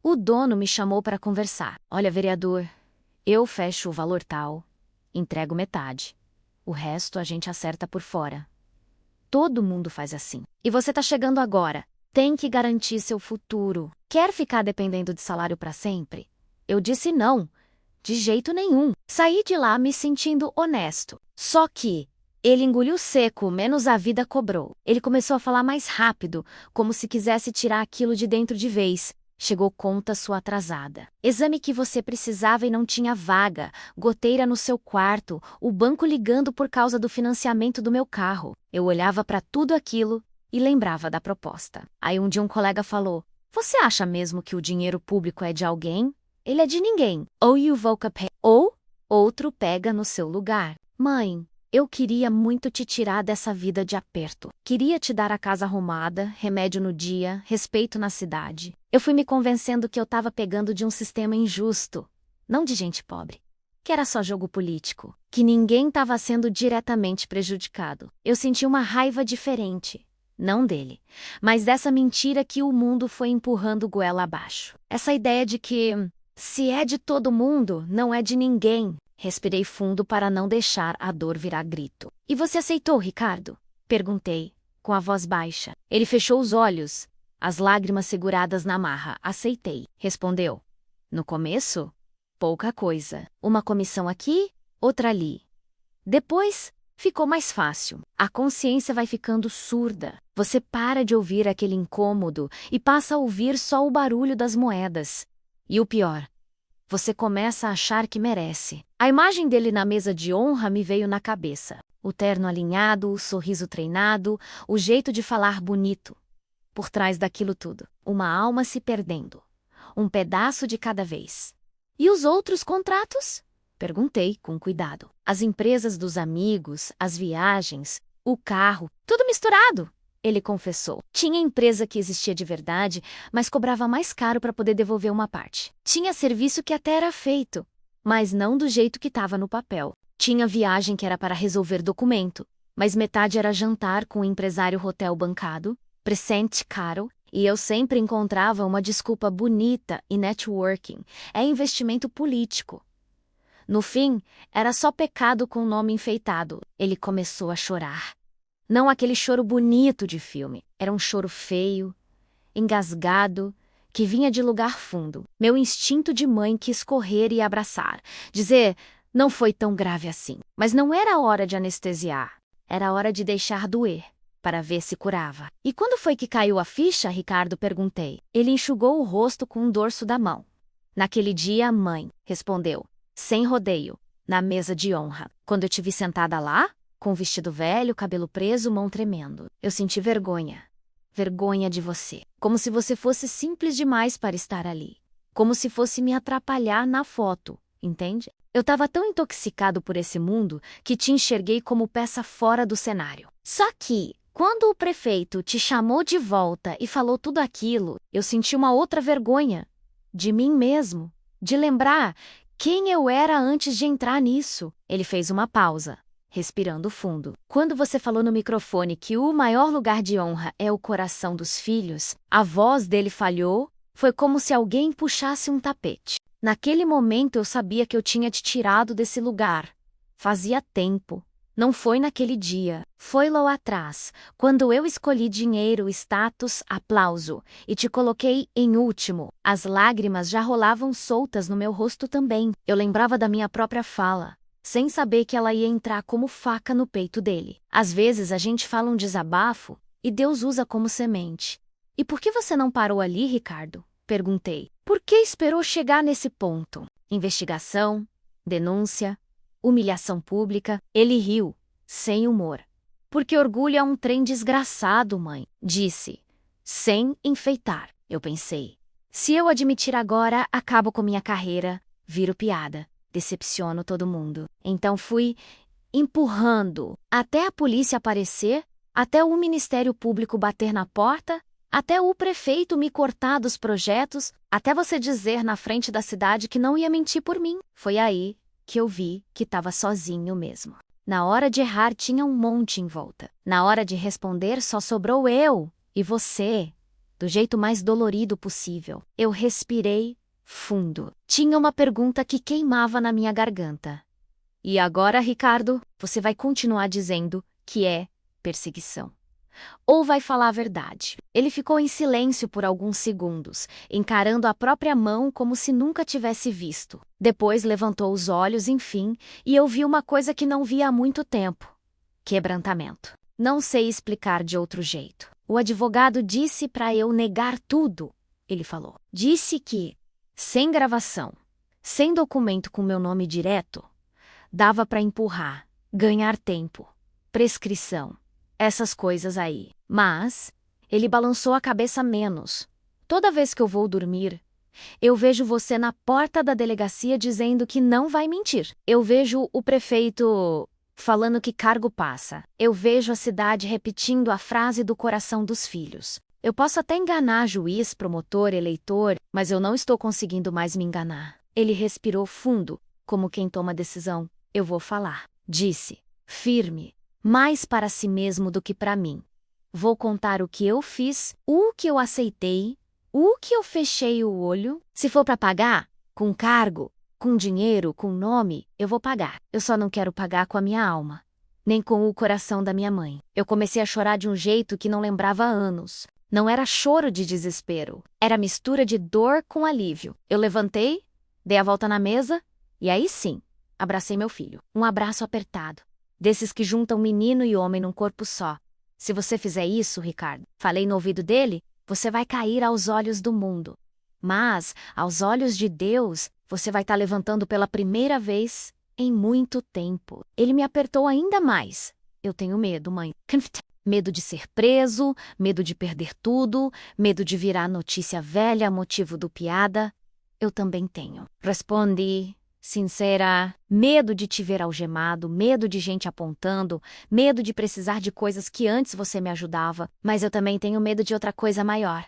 O dono me chamou para conversar. Olha, vereador, eu fecho o valor tal, entrego metade. O resto a gente acerta por fora. Todo mundo faz assim. E você tá chegando agora. Tem que garantir seu futuro. Quer ficar dependendo de salário para sempre? Eu disse não. De jeito nenhum. Saí de lá me sentindo honesto. Só que ele engoliu seco, menos a vida cobrou. Ele começou a falar mais rápido, como se quisesse tirar aquilo de dentro de vez. Chegou conta sua atrasada. Exame que você precisava e não tinha vaga. Goteira no seu quarto. O banco ligando por causa do financiamento do meu carro. Eu olhava para tudo aquilo e lembrava da proposta. Aí um dia um colega falou, você acha mesmo que o dinheiro público é de alguém? Ele é de ninguém. Ou outro pega no seu lugar. Mãe, eu queria muito te tirar dessa vida de aperto. Queria te dar a casa arrumada, remédio no dia, respeito na cidade. Eu fui me convencendo que eu estava pegando de um sistema injusto, não de gente pobre. Que era só jogo político. Que ninguém estava sendo diretamente prejudicado. Eu senti uma raiva diferente. Não dele, mas dessa mentira que o mundo foi empurrando goela abaixo. Essa ideia de que, se é de todo mundo, não é de ninguém. Respirei fundo para não deixar a dor virar grito. E você aceitou, Ricardo? Perguntei, com a voz baixa. Ele fechou os olhos, as lágrimas seguradas na marra. Aceitei, respondeu. No começo, pouca coisa. Uma comissão aqui, outra ali. Depois, ficou mais fácil. A consciência vai ficando surda. Você para de ouvir aquele incômodo e passa a ouvir só o barulho das moedas. E o pior, você começa a achar que merece. A imagem dele na mesa de honra me veio na cabeça. O terno alinhado, o sorriso treinado, o jeito de falar bonito. Por trás daquilo tudo, uma alma se perdendo. Um pedaço de cada vez. E os outros contratos? Perguntei com cuidado. As empresas dos amigos, as viagens, o carro, tudo misturado. ele confessou. Tinha empresa que existia de verdade, mas cobrava mais caro para poder devolver uma parte. Tinha serviço que até era feito, mas não do jeito que estava no papel. Tinha viagem que era para resolver documento, mas metade era jantar com o empresário hotel bancado, presente caro, e eu sempre encontrava uma desculpa bonita e networking. É investimento político. No fim, era só pecado com nome enfeitado. Ele começou a chorar. Não aquele choro bonito de filme. Era um choro feio, engasgado, que vinha de lugar fundo. Meu instinto de mãe quis correr e abraçar. Dizer, não foi tão grave assim. Mas não era hora de anestesiar. Era hora de deixar doer, para ver se curava. E quando foi que caiu a ficha, Ricardo? Perguntei. Ele enxugou o rosto com o dorso da mão. Naquele dia, mãe, respondeu, sem rodeio, na mesa de honra. Quando eu te vi sentada lá, com o vestido velho, cabelo preso, mão tremendo. Eu senti vergonha. Vergonha de você. Como se você fosse simples demais para estar ali. Como se fosse me atrapalhar na foto, entende? Eu estava tão intoxicado por esse mundo que te enxerguei como peça fora do cenário. Só que, quando o prefeito te chamou de volta e falou tudo aquilo, eu senti uma outra vergonha. De mim mesmo. De lembrar quem eu era antes de entrar nisso. Ele fez uma pausa, respirando fundo. Quando você falou no microfone que o maior lugar de honra é o coração dos filhos, a voz dele falhou, foi como se alguém puxasse um tapete. Naquele momento eu sabia que eu tinha te tirado desse lugar. Fazia tempo. Não foi naquele dia. Foi lá atrás, quando eu escolhi dinheiro, status, aplauso, e te coloquei em último. As lágrimas já rolavam soltas no meu rosto também. Eu lembrava da minha própria fala, sem saber que ela ia entrar como faca no peito dele. Às vezes a gente fala um desabafo, e Deus usa como semente. E por que você não parou ali, Ricardo? Perguntei. Por que esperou chegar nesse ponto? Investigação, denúncia, humilhação pública. Ele riu, sem humor. Porque orgulho é um trem desgraçado, mãe, disse. Sem enfeitar, eu pensei. Se eu admitir agora, acabo com minha carreira, viro piada, decepciono todo mundo. Então fui empurrando, até a polícia aparecer, até o Ministério Público bater na porta, até o prefeito me cortar dos projetos, até você dizer na frente da cidade que não ia mentir por mim. Foi aí que eu vi que estava sozinho mesmo. Na hora de errar tinha um monte em volta. Na hora de responder só sobrou eu e você, do jeito mais dolorido possível. Eu respirei fundo. Tinha uma pergunta que queimava na minha garganta. E agora, Ricardo, você vai continuar dizendo que é perseguição? Ou vai falar a verdade? Ele ficou em silêncio por alguns segundos, encarando a própria mão como se nunca tivesse visto. Depois levantou os olhos, enfim, e eu vi uma coisa que não via há muito tempo. Quebrantamento. Não sei explicar de outro jeito. O advogado disse para eu negar tudo, ele falou. Disse que, sem gravação, sem documento com meu nome direto, dava para empurrar, ganhar tempo, prescrição. Essas coisas aí. Mas ele balançou a cabeça menos. Toda vez que eu vou dormir, eu vejo você na porta da delegacia dizendo que não vai mentir. Eu vejo o prefeito falando que cargo passa. Eu vejo a cidade repetindo a frase do coração dos filhos. Eu posso até enganar juiz, promotor, eleitor, mas eu não estou conseguindo mais me enganar. Ele respirou fundo, como quem toma decisão. Eu vou falar. Disse, firme. Mais para si mesmo do que para mim. Vou contar o que eu fiz, o que eu aceitei, o que eu fechei o olho. Se for para pagar, com cargo, com dinheiro, com nome, eu vou pagar. Eu só não quero pagar com a minha alma, nem com o coração da minha mãe. Eu comecei a chorar de um jeito que não lembrava há anos. Não era choro de desespero, era mistura de dor com alívio. Eu levantei, dei a volta na mesa, e aí sim, abracei meu filho. Um abraço apertado. Desses que juntam menino e homem num corpo só. Se você fizer isso, Ricardo, falei no ouvido dele, você vai cair aos olhos do mundo. Mas, aos olhos de Deus, você vai estar levantando pela primeira vez em muito tempo. Ele me apertou ainda mais. Eu tenho medo, mãe. Medo de ser preso, medo de perder tudo, medo de virar notícia velha, motivo do piada. Eu também tenho. Respondi, Sincera, medo de te ver algemado, medo de gente apontando, medo de precisar de coisas que antes você me ajudava, mas eu também tenho medo de outra coisa maior.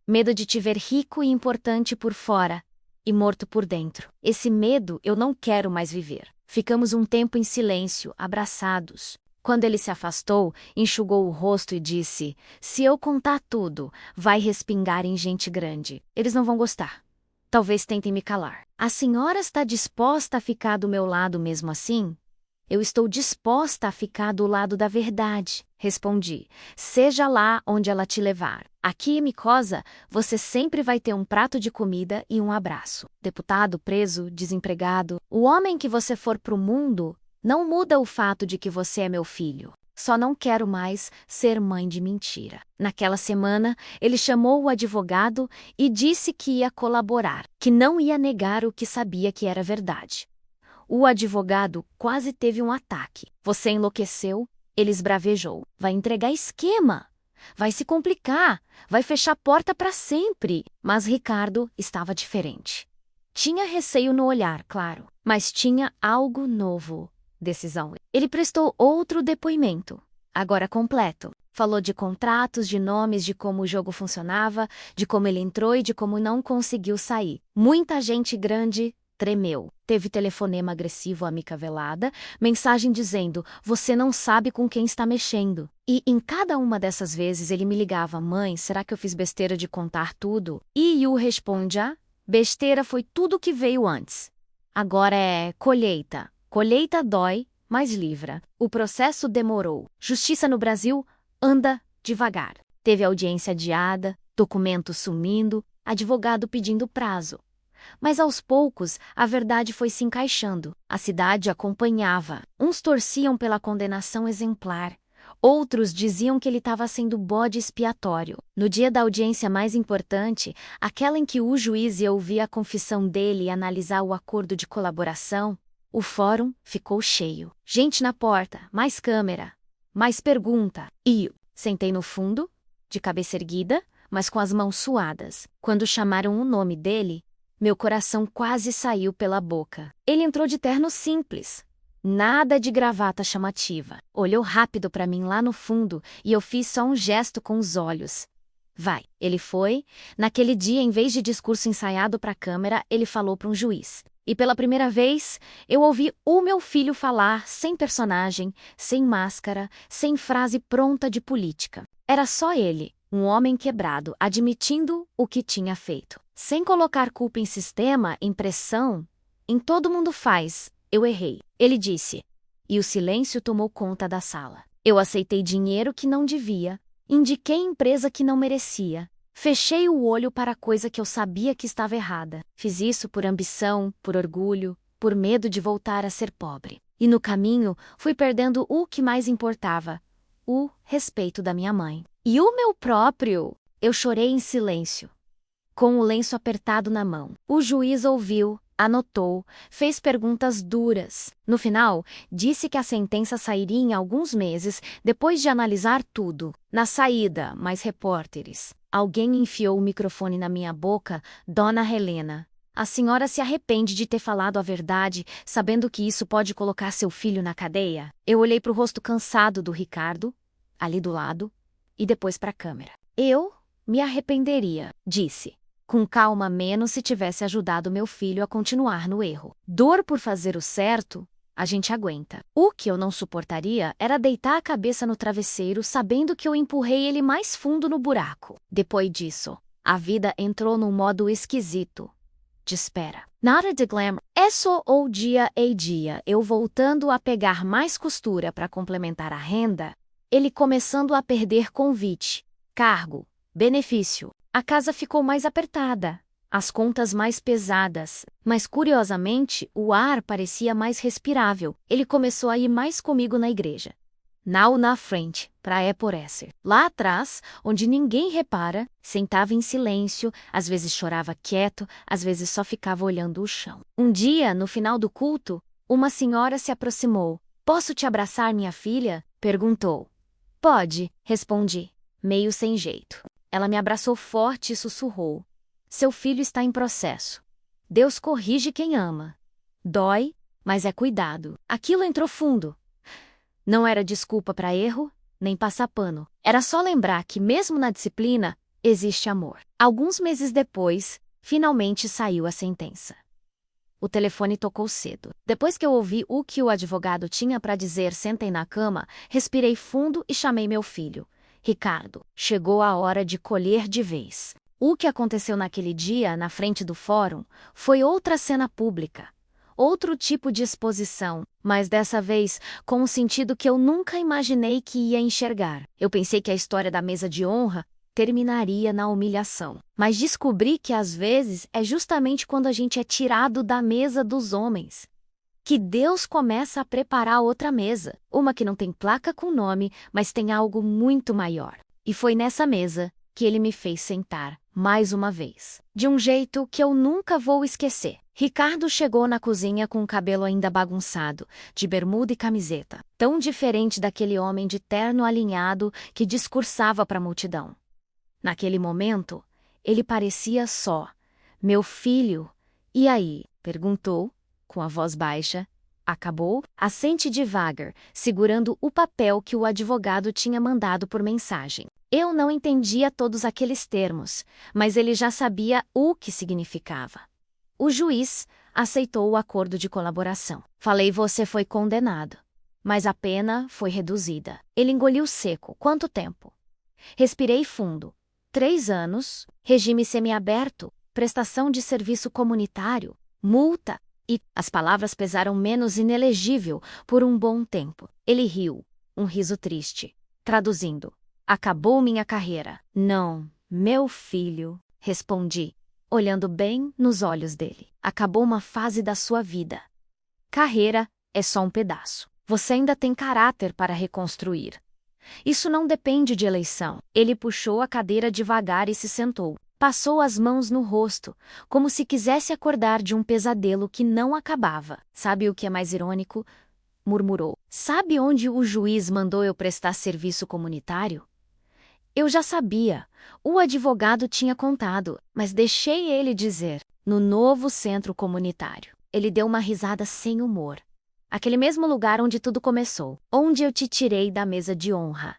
Medo de te ver rico e importante por fora e morto por dentro. Esse medo eu não quero mais viver. Ficamos um tempo em silêncio, abraçados. Quando ele se afastou, enxugou o rosto e disse: "Se eu contar tudo, vai respingar em gente grande. Eles não vão gostar. Talvez tentem me calar. A senhora está disposta a ficar do meu lado mesmo assim?" "Eu estou disposta a ficar do lado da verdade", respondi. "Seja lá onde ela te levar. Aqui em Micosa, você sempre vai ter um prato de comida e um abraço. Deputado, preso, desempregado, o homem que você for pro mundo, não muda o fato de que você é meu filho. Só não quero mais ser mãe de mentira." Naquela semana, ele chamou o advogado e disse que ia colaborar, que não ia negar o que sabia que era verdade. O advogado quase teve um ataque. "Você enlouqueceu?" Ele esbravejou. "Vai entregar esquema. Vai se complicar. Vai fechar a porta para sempre." Mas Ricardo estava diferente. Tinha receio no olhar, claro, mas tinha algo novo. Decisão. Ele prestou outro depoimento, agora completo. Falou de contratos, de nomes, de como o jogo funcionava, de como ele entrou e de como não conseguiu sair. Muita gente grande tremeu. Teve telefonema agressivo à mica velada, mensagem dizendo: "Você não sabe com quem está mexendo." E em cada uma dessas vezes ele me ligava: "Mãe, será que eu fiz besteira de contar tudo?" E Yu responde: "Besteira foi tudo que veio antes. Agora é colheita. Colheita dói, mas livra." O processo demorou. Justiça no Brasil anda devagar. Teve audiência adiada, documentos sumindo, advogado pedindo prazo. Mas aos poucos, a verdade foi se encaixando. A cidade acompanhava. Uns torciam pela condenação exemplar. Outros diziam que ele estava sendo bode expiatório. No dia da audiência mais importante, aquela em que o juiz ia ouvir a confissão dele e analisar o acordo de colaboração, o fórum ficou cheio. Gente na porta, mais câmera, mais pergunta. E eu sentei no fundo, de cabeça erguida, mas com as mãos suadas. Quando chamaram o nome dele, meu coração quase saiu pela boca. Ele entrou de terno simples. Nada de gravata chamativa. Olhou rápido para mim lá no fundo e eu fiz só um gesto com os olhos. "Vai." Ele foi. Naquele dia, em vez de discurso ensaiado para a câmera, ele falou para um juiz. E pela primeira vez, eu ouvi o meu filho falar sem personagem, sem máscara, sem frase pronta de política. Era só ele, um homem quebrado, admitindo o que tinha feito. Sem colocar culpa em sistema, em pressão, em todo mundo faz. "Eu errei." Ele disse. E o silêncio tomou conta da sala. Eu aceitei dinheiro que não devia, indiquei empresa que não merecia. Fechei o olho para a coisa que eu sabia que estava errada. Fiz isso por ambição, por orgulho, por medo de voltar a ser pobre. E no caminho, fui perdendo o que mais importava: o respeito da minha mãe. E o meu próprio. Eu chorei em silêncio, com o lenço apertado na mão. O juiz ouviu, anotou, fez perguntas duras. No final, disse que a sentença sairia em alguns meses, depois de analisar tudo. Na saída, mais repórteres. Alguém enfiou o microfone na minha boca. "Dona Helena, a senhora se arrepende de ter falado a verdade, sabendo que isso pode colocar seu filho na cadeia?" Eu olhei para o rosto cansado do Ricardo, ali do lado, e depois para a câmera. "Eu me arrependeria", disse. "Com calma, menos se tivesse ajudado meu filho a continuar no erro. Dor por fazer o certo, a gente aguenta. O que eu não suportaria era deitar a cabeça no travesseiro sabendo que eu empurrei ele mais fundo no buraco." Depois disso, a vida entrou num modo esquisito, de espera. Nada de glamour. É só o dia a dia, eu voltando a pegar mais costura para complementar a renda, ele começando a perder convite, cargo, benefício. A casa ficou mais apertada, as contas mais pesadas, mas curiosamente o ar parecia mais respirável. Ele começou a ir mais comigo na igreja. Não na frente, para esporecer. Lá atrás, onde ninguém repara, sentava em silêncio, às vezes chorava quieto, às vezes só ficava olhando o chão. Um dia, no final do culto, uma senhora se aproximou. "Posso te abraçar, minha filha?" perguntou. "Pode", respondi, meio sem jeito. Ela me abraçou forte e sussurrou: "Seu filho está em processo. Deus corrige quem ama." Dói, mas é cuidado. Aquilo entrou fundo. Não era desculpa para erro, nem passar pano. Era só lembrar que, mesmo na disciplina, existe amor. Alguns meses depois, finalmente saiu a sentença. O telefone tocou cedo. Depois que eu ouvi o que o advogado tinha para dizer, sentei na cama, respirei fundo e chamei meu filho. Ricardo, chegou a hora de colher de vez. O que aconteceu naquele dia, na frente do fórum, foi outra cena pública. Outro tipo de exposição, mas dessa vez com um sentido que eu nunca imaginei que ia enxergar. Eu pensei que a história da mesa de honra terminaria na humilhação. Mas descobri que às vezes é justamente quando a gente é tirado da mesa dos homens que Deus começa a preparar outra mesa, uma que não tem placa com nome, mas tem algo muito maior. E foi nessa mesa que ele me fez sentar, mais uma vez, de um jeito que eu nunca vou esquecer. Ricardo chegou na cozinha com o cabelo ainda bagunçado, de bermuda e camiseta, tão diferente daquele homem de terno alinhado que discursava para a multidão. Naquele momento, ele parecia só. Meu filho, e aí? Perguntou, com a voz baixa. Acabou? Assente devagar, segurando o papel que o advogado tinha mandado por mensagem. Eu não entendia todos aqueles termos, mas ele já sabia o que significava. O juiz aceitou o acordo de colaboração. Falei, você foi condenado, mas a pena foi reduzida. Ele engoliu seco. Quanto tempo? Respirei fundo. 3 anos, regime semiaberto, prestação de serviço comunitário, multa. E as palavras pesaram menos inelegível por um bom tempo. Ele riu, um riso triste. Traduzindo, acabou minha carreira. Não, meu filho, respondi, olhando bem nos olhos dele. Acabou uma fase da sua vida. Carreira é só um pedaço. Você ainda tem caráter para reconstruir. Isso não depende de eleição. Ele puxou a cadeira devagar e se sentou. Passou as mãos no rosto, como se quisesse acordar de um pesadelo que não acabava. Sabe o que é mais irônico? Murmurou. Sabe onde o juiz mandou eu prestar serviço comunitário? Eu já sabia. O advogado tinha contado, mas deixei ele dizer. No novo centro comunitário. Ele deu uma risada sem humor. Aquele mesmo lugar onde tudo começou. Onde eu te tirei da mesa de honra.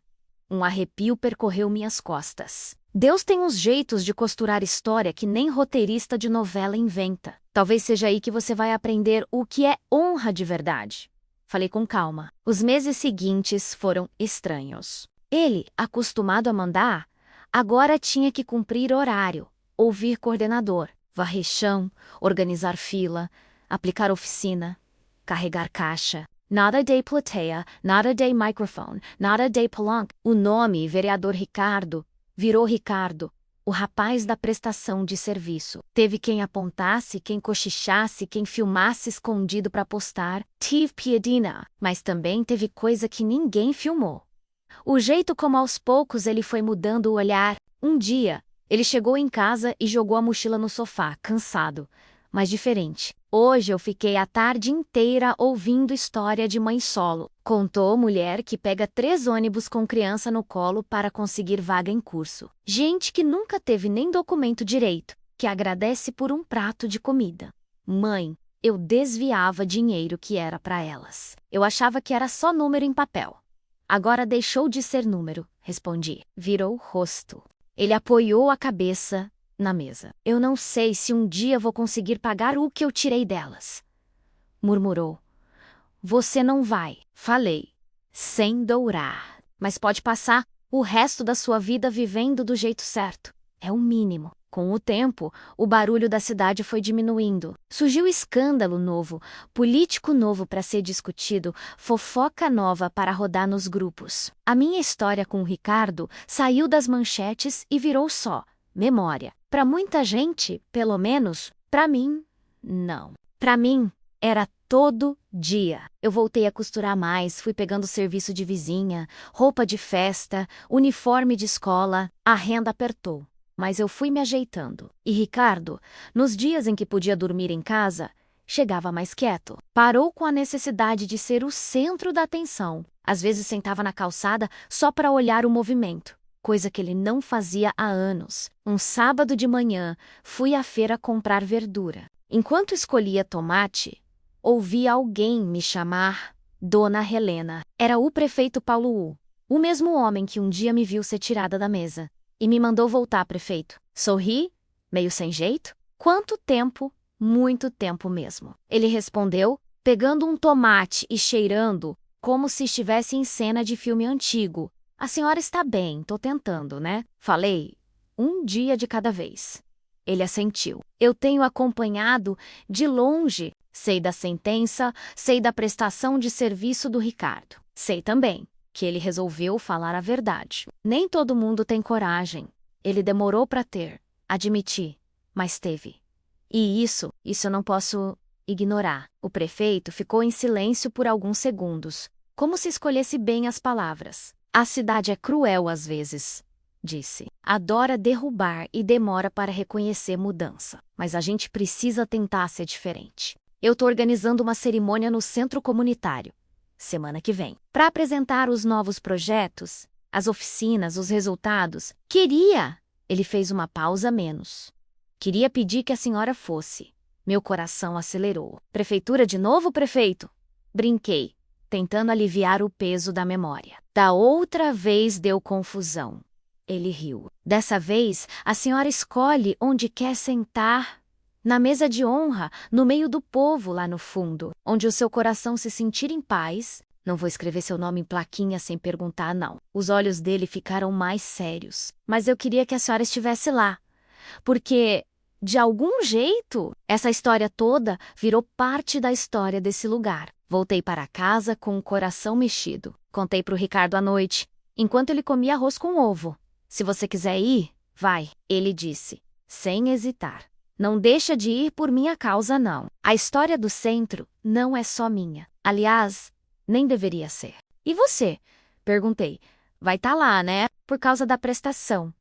Um arrepio percorreu minhas costas. Deus tem uns jeitos de costurar história que nem roteirista de novela inventa. Talvez seja aí que você vai aprender o que é honra de verdade. Falei com calma. Os meses seguintes foram estranhos. Ele, acostumado a mandar, agora tinha que cumprir horário, ouvir coordenador, varrer chão, organizar fila, aplicar oficina, carregar caixa. Not a day plateia, not a day microphone, not a day palanque. O nome, vereador Ricardo, virou Ricardo, o rapaz da prestação de serviço. Teve quem apontasse, quem cochichasse, quem filmasse escondido para postar. Tive piedina, mas também teve coisa que ninguém filmou. O jeito como aos poucos ele foi mudando o olhar. Um dia, ele chegou em casa e jogou a mochila no sofá, cansado, mas diferente. Hoje eu fiquei a tarde inteira ouvindo história de mãe solo. Contou mulher que pega 3 ônibus com criança no colo para conseguir vaga em curso. Gente que nunca teve nem documento direito, que agradece por um prato de comida. Mãe, eu desviava dinheiro que era para elas. Eu achava que era só número em papel. Agora deixou de ser número, respondi. Virou rosto. Ele apoiou a cabeça na mesa. Eu não sei se um dia vou conseguir pagar o que eu tirei delas. Murmurou. Você não vai, falei, sem dourar. Mas pode passar o resto da sua vida vivendo do jeito certo. É o mínimo. Com o tempo, o barulho da cidade foi diminuindo. Surgiu escândalo novo, político novo para ser discutido, fofoca nova para rodar nos grupos. A minha história com o Ricardo saiu das manchetes e virou só memória. Para muita gente, pelo menos, para mim, não. Para mim, era todo dia. Eu voltei a costurar mais, fui pegando serviço de vizinha, roupa de festa, uniforme de escola. A renda apertou, mas eu fui me ajeitando. E Ricardo, nos dias em que podia dormir em casa, chegava mais quieto. Parou com a necessidade de ser o centro da atenção. Às vezes sentava na calçada só para olhar o movimento. Coisa que ele não fazia há anos. Um sábado de manhã, fui à feira comprar verdura. Enquanto escolhia tomate, ouvi alguém me chamar Dona Helena. Era o prefeito Paulo U. O mesmo homem que um dia me viu ser tirada da mesa e me mandou voltar, prefeito. Sorri, meio sem jeito. Quanto tempo? Muito tempo mesmo. Ele respondeu, pegando um tomate e cheirando como se estivesse em cena de filme antigo. A senhora está bem, tô tentando, né? Falei, um dia de cada vez. Ele assentiu. Eu tenho acompanhado de longe. Sei da sentença, sei da prestação de serviço do Ricardo. Sei também que ele resolveu falar a verdade. Nem todo mundo tem coragem. Ele demorou para ter, admiti, mas teve. E isso eu não posso ignorar. O prefeito ficou em silêncio por alguns segundos, como se escolhesse bem as palavras. A cidade é cruel às vezes, disse. Adora derrubar e demora para reconhecer mudança. Mas a gente precisa tentar ser diferente. Eu tô organizando uma cerimônia no centro comunitário, semana que vem, para apresentar os novos projetos, as oficinas, os resultados. Ele fez uma pausa a menos. Queria pedir que a senhora fosse. Meu coração acelerou. Prefeitura de novo, prefeito? Brinquei, tentando aliviar o peso da memória. Da outra vez deu confusão. Ele riu. Dessa vez, a senhora escolhe onde quer sentar. Na mesa de honra, no meio do povo lá no fundo, onde o seu coração se sentir em paz. Não vou escrever seu nome em plaquinha sem perguntar, não. Os olhos dele ficaram mais sérios. Mas eu queria que a senhora estivesse lá. Porque, de algum jeito, essa história toda virou parte da história desse lugar. Voltei para casa com o coração mexido. Contei pro Ricardo à noite, enquanto ele comia arroz com ovo. Se você quiser ir, vai, ele disse, sem hesitar. Não deixa de ir por minha causa, não. A história do centro não é só minha. Aliás, nem deveria ser. E você? Perguntei. Vai estar lá, né? Por causa da prestação.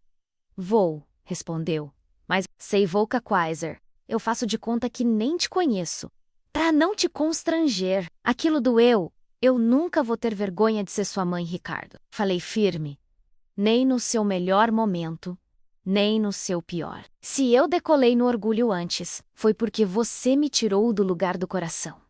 Vou, respondeu. Mas sei Volca Quaiser. Eu faço de conta que nem te conheço. Pra não te constranger. Aquilo doeu. Eu nunca vou ter vergonha de ser sua mãe, Ricardo. Falei firme. Nem no seu melhor momento. Nem no seu pior. Se eu decolei no orgulho antes, foi porque você me tirou do lugar do coração.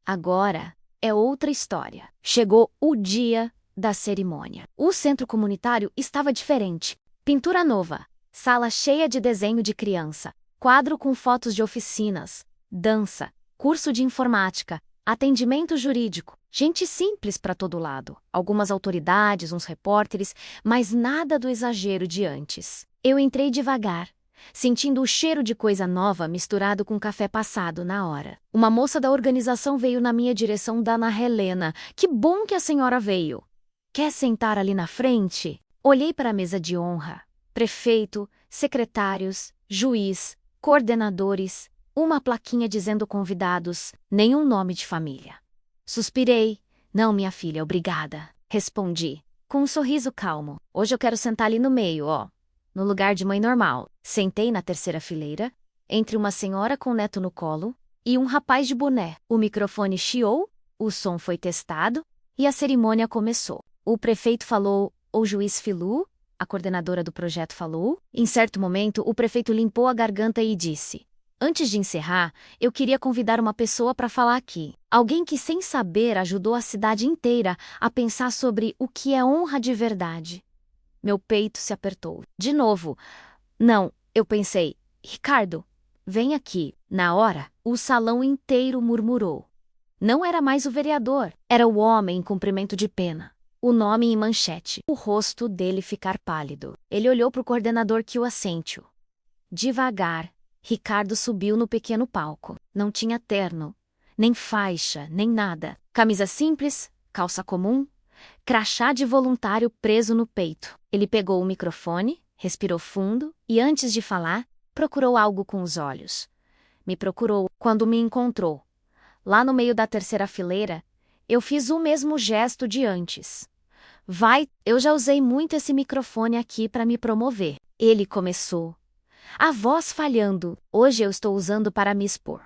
Agora é outra história. Chegou o dia da cerimônia. O centro comunitário estava diferente. Pintura nova, sala cheia de desenho de criança, quadro com fotos de oficinas, dança, curso de informática, atendimento jurídico. Gente simples para todo lado. Algumas autoridades, uns repórteres, mas nada do exagero de antes. Eu entrei devagar, sentindo o cheiro de coisa nova misturado com café passado na hora. Uma moça da organização veio na minha direção, Dona Helena. Que bom que a senhora veio. Quer sentar ali na frente? Olhei para a mesa de honra. Prefeito, secretários, juiz, coordenadores, uma plaquinha dizendo convidados, nenhum nome de família. Suspirei. Não, minha filha, obrigada. Respondi, com um sorriso calmo. Hoje eu quero sentar ali no meio, ó. No lugar de mãe normal. Sentei na terceira fileira, entre uma senhora com neto no colo e um rapaz de boné. O microfone chiou, o som foi testado e a cerimônia começou. O prefeito falou, o juiz Filu, a coordenadora do projeto falou. Em certo momento, o prefeito limpou a garganta e disse: antes de encerrar, eu queria convidar uma pessoa para falar aqui. Alguém que, sem saber, ajudou a cidade inteira a pensar sobre o que é honra de verdade. Meu peito se apertou. De novo. Não, eu pensei. Ricardo, vem aqui. Na hora, o salão inteiro murmurou. Não era mais o vereador. Era o homem em comprimento de pena. O nome em manchete. O rosto dele ficar pálido. Ele olhou para o coordenador que o assentiu. Devagar, Ricardo subiu no pequeno palco. Não tinha terno, nem faixa, nem nada. Camisa simples, calça comum, crachá de voluntário preso no peito. Ele pegou o microfone, respirou fundo e, antes de falar, procurou algo com os olhos. Me procurou quando me encontrou. Lá no meio da terceira fileira, eu fiz o mesmo gesto de antes. Vai, eu já usei muito esse microfone aqui para me promover. Ele começou. A voz falhando. Hoje eu estou usando para me expor.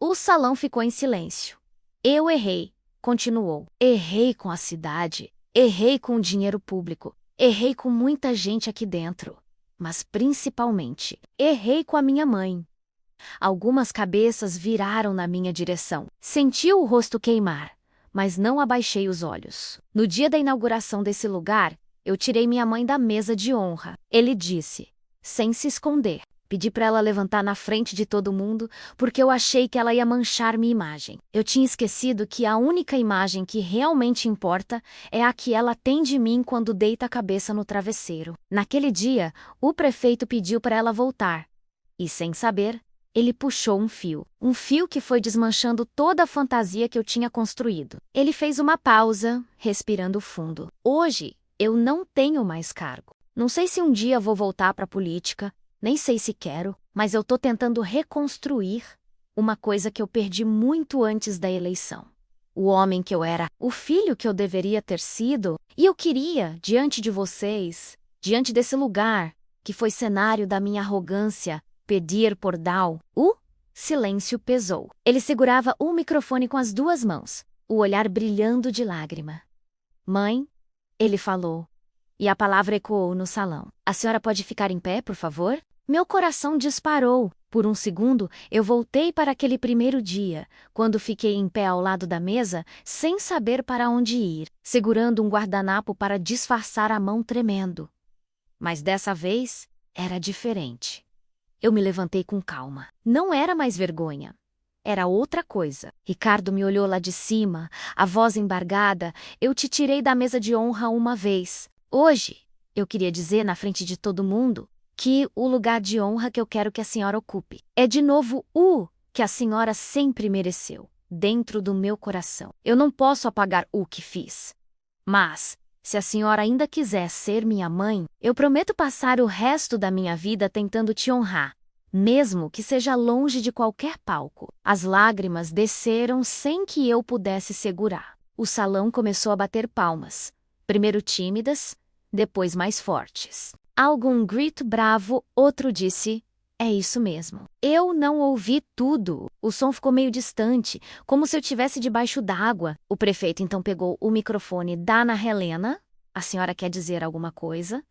O salão ficou em silêncio. Eu errei, continuou. Errei com a cidade. Errei com o dinheiro público. Errei com muita gente aqui dentro. Mas principalmente, errei com a minha mãe. Algumas cabeças viraram na minha direção. Senti o rosto queimar, mas não abaixei os olhos. No dia da inauguração desse lugar, eu tirei minha mãe da mesa de honra. Ele disse, sem se esconder. Pedi para ela levantar na frente de todo mundo, porque eu achei que ela ia manchar minha imagem. Eu tinha esquecido que a única imagem que realmente importa é a que ela tem de mim quando deita a cabeça no travesseiro. Naquele dia, o prefeito pediu para ela voltar. E, sem saber, ele puxou um fio que foi desmanchando toda a fantasia que eu tinha construído. Ele fez uma pausa, respirando fundo. Hoje, eu não tenho mais cargo. Não sei se um dia vou voltar para a política, nem sei se quero, mas eu tô tentando reconstruir uma coisa que eu perdi muito antes da eleição. O homem que eu era, o filho que eu deveria ter sido, e eu queria, diante de vocês, diante desse lugar, que foi cenário da minha arrogância, pedir por Dal. O silêncio pesou. Ele segurava o microfone com as duas mãos, o olhar brilhando de lágrima. Mãe, ele falou. E a palavra ecoou no salão. A senhora pode ficar em pé, por favor? Meu coração disparou. Por um segundo, eu voltei para aquele primeiro dia, quando fiquei em pé ao lado da mesa, sem saber para onde ir, segurando um guardanapo para disfarçar a mão tremendo. Mas dessa vez, era diferente. Eu me levantei com calma. Não era mais vergonha. Era outra coisa. Ricardo me olhou lá de cima, a voz embargada. Eu te tirei da mesa de honra uma vez. Hoje, eu queria dizer na frente de todo mundo que o lugar de honra que eu quero que a senhora ocupe é de novo o que a senhora sempre mereceu, dentro do meu coração. Eu não posso apagar o que fiz. Mas, se a senhora ainda quiser ser minha mãe, eu prometo passar o resto da minha vida tentando te honrar, mesmo que seja longe de qualquer palco. As lágrimas desceram sem que eu pudesse segurar. O salão começou a bater palmas. Primeiro tímidas, depois mais fortes. Algum grito bravo, outro disse, é isso mesmo. Eu não ouvi tudo. O som ficou meio distante, como se eu estivesse debaixo d'água. O prefeito então pegou o microfone da Ana Helena. A senhora quer dizer alguma coisa?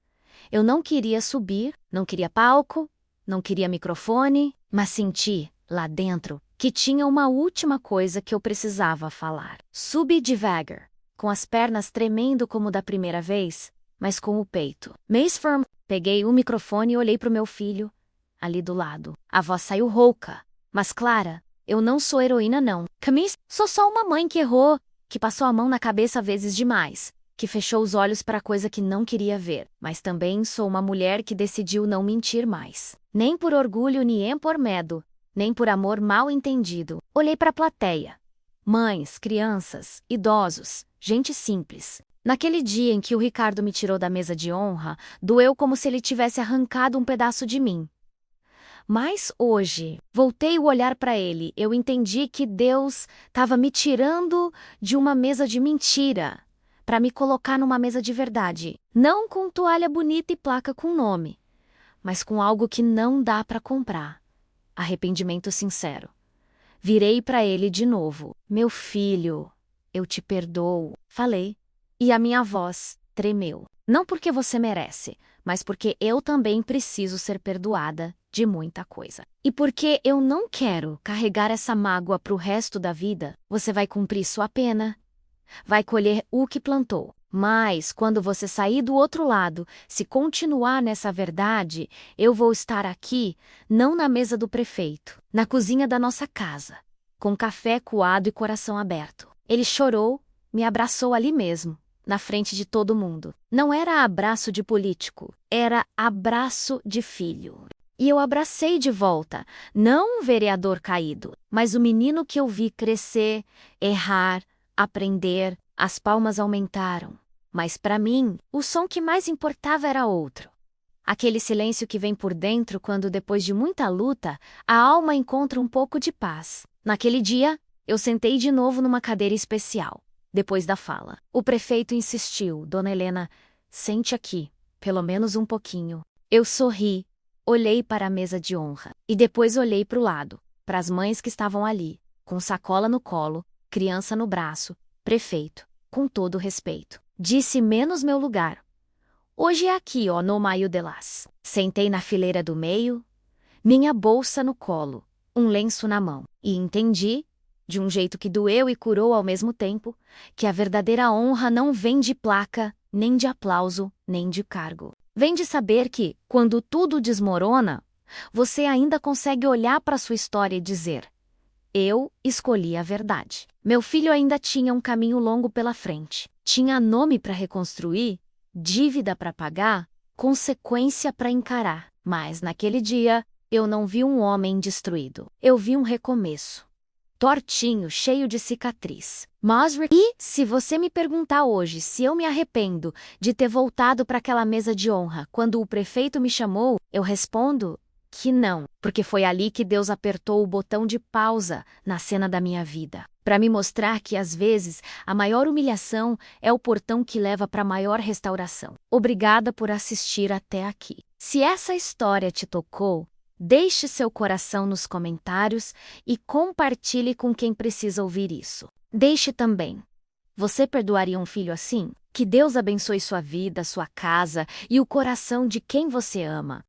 Eu não queria subir, não queria palco, não queria microfone, mas senti, lá dentro, que tinha uma última coisa que eu precisava falar. Subi devagar, com as pernas tremendo como da primeira vez, mas com o peito. Mais firm, peguei o microfone e olhei para o meu filho, ali do lado. A voz saiu rouca, mas clara. Eu não sou heroína não. Camis, sou só uma mãe que errou, que passou a mão na cabeça vezes demais, que fechou os olhos para coisa que não queria ver. Mas também sou uma mulher que decidiu não mentir mais. Nem por orgulho nem por medo, nem por amor mal entendido. Olhei para a plateia. Mães, crianças, idosos, gente simples. Naquele dia em que o Ricardo me tirou da mesa de honra, doeu como se ele tivesse arrancado um pedaço de mim. Mas hoje, voltei o olhar para ele, eu entendi que Deus estava me tirando de uma mesa de mentira, para me colocar numa mesa de verdade. Não com toalha bonita e placa com nome, mas com algo que não dá para comprar. Arrependimento sincero. Virei para ele de novo. Meu filho, eu te perdoo. Falei. E a minha voz tremeu. Não porque você merece, mas porque eu também preciso ser perdoada de muita coisa. E porque eu não quero carregar essa mágoa pro resto da vida, você vai cumprir sua pena, vai colher o que plantou. Mas, quando você sair do outro lado, se continuar nessa verdade, eu vou estar aqui, não na mesa do prefeito, na cozinha da nossa casa, com café coado e coração aberto. Ele chorou, me abraçou ali mesmo, na frente de todo mundo. Não era abraço de político, era abraço de filho. E eu abracei de volta, não um vereador caído, mas o menino que eu vi crescer, errar, aprender. As palmas aumentaram. Mas para mim, o som que mais importava era outro. Aquele silêncio que vem por dentro quando, depois de muita luta, a alma encontra um pouco de paz. Naquele dia, eu sentei de novo numa cadeira especial. Depois da fala, o prefeito insistiu, Dona Helena, sente aqui, pelo menos um pouquinho. Eu sorri, olhei para a mesa de honra, e depois olhei para o lado, para as mães que estavam ali, com sacola no colo, criança no braço, prefeito, com todo respeito. Disse menos meu lugar. Hoje é aqui, ó, no meio delas. Sentei na fileira do meio, minha bolsa no colo, um lenço na mão. E entendi, de um jeito que doeu e curou ao mesmo tempo, que a verdadeira honra não vem de placa, nem de aplauso, nem de cargo. Vem de saber que, quando tudo desmorona, você ainda consegue olhar para sua história e dizer: eu escolhi a verdade. Meu filho ainda tinha um caminho longo pela frente. Tinha nome para reconstruir, dívida para pagar, consequência para encarar. Mas, naquele dia, eu não vi um homem destruído. Eu vi um recomeço. Tortinho, cheio de cicatriz. E, se você me perguntar hoje se eu me arrependo de ter voltado para aquela mesa de honra quando o prefeito me chamou, eu respondo que não, porque foi ali que Deus apertou o botão de pausa na cena da minha vida, para me mostrar que às vezes a maior humilhação é o portão que leva para a maior restauração. Obrigada por assistir até aqui. Se essa história te tocou, deixe seu coração nos comentários e compartilhe com quem precisa ouvir isso. Deixe também: você perdoaria um filho assim? Que Deus abençoe sua vida, sua casa e o coração de quem você ama.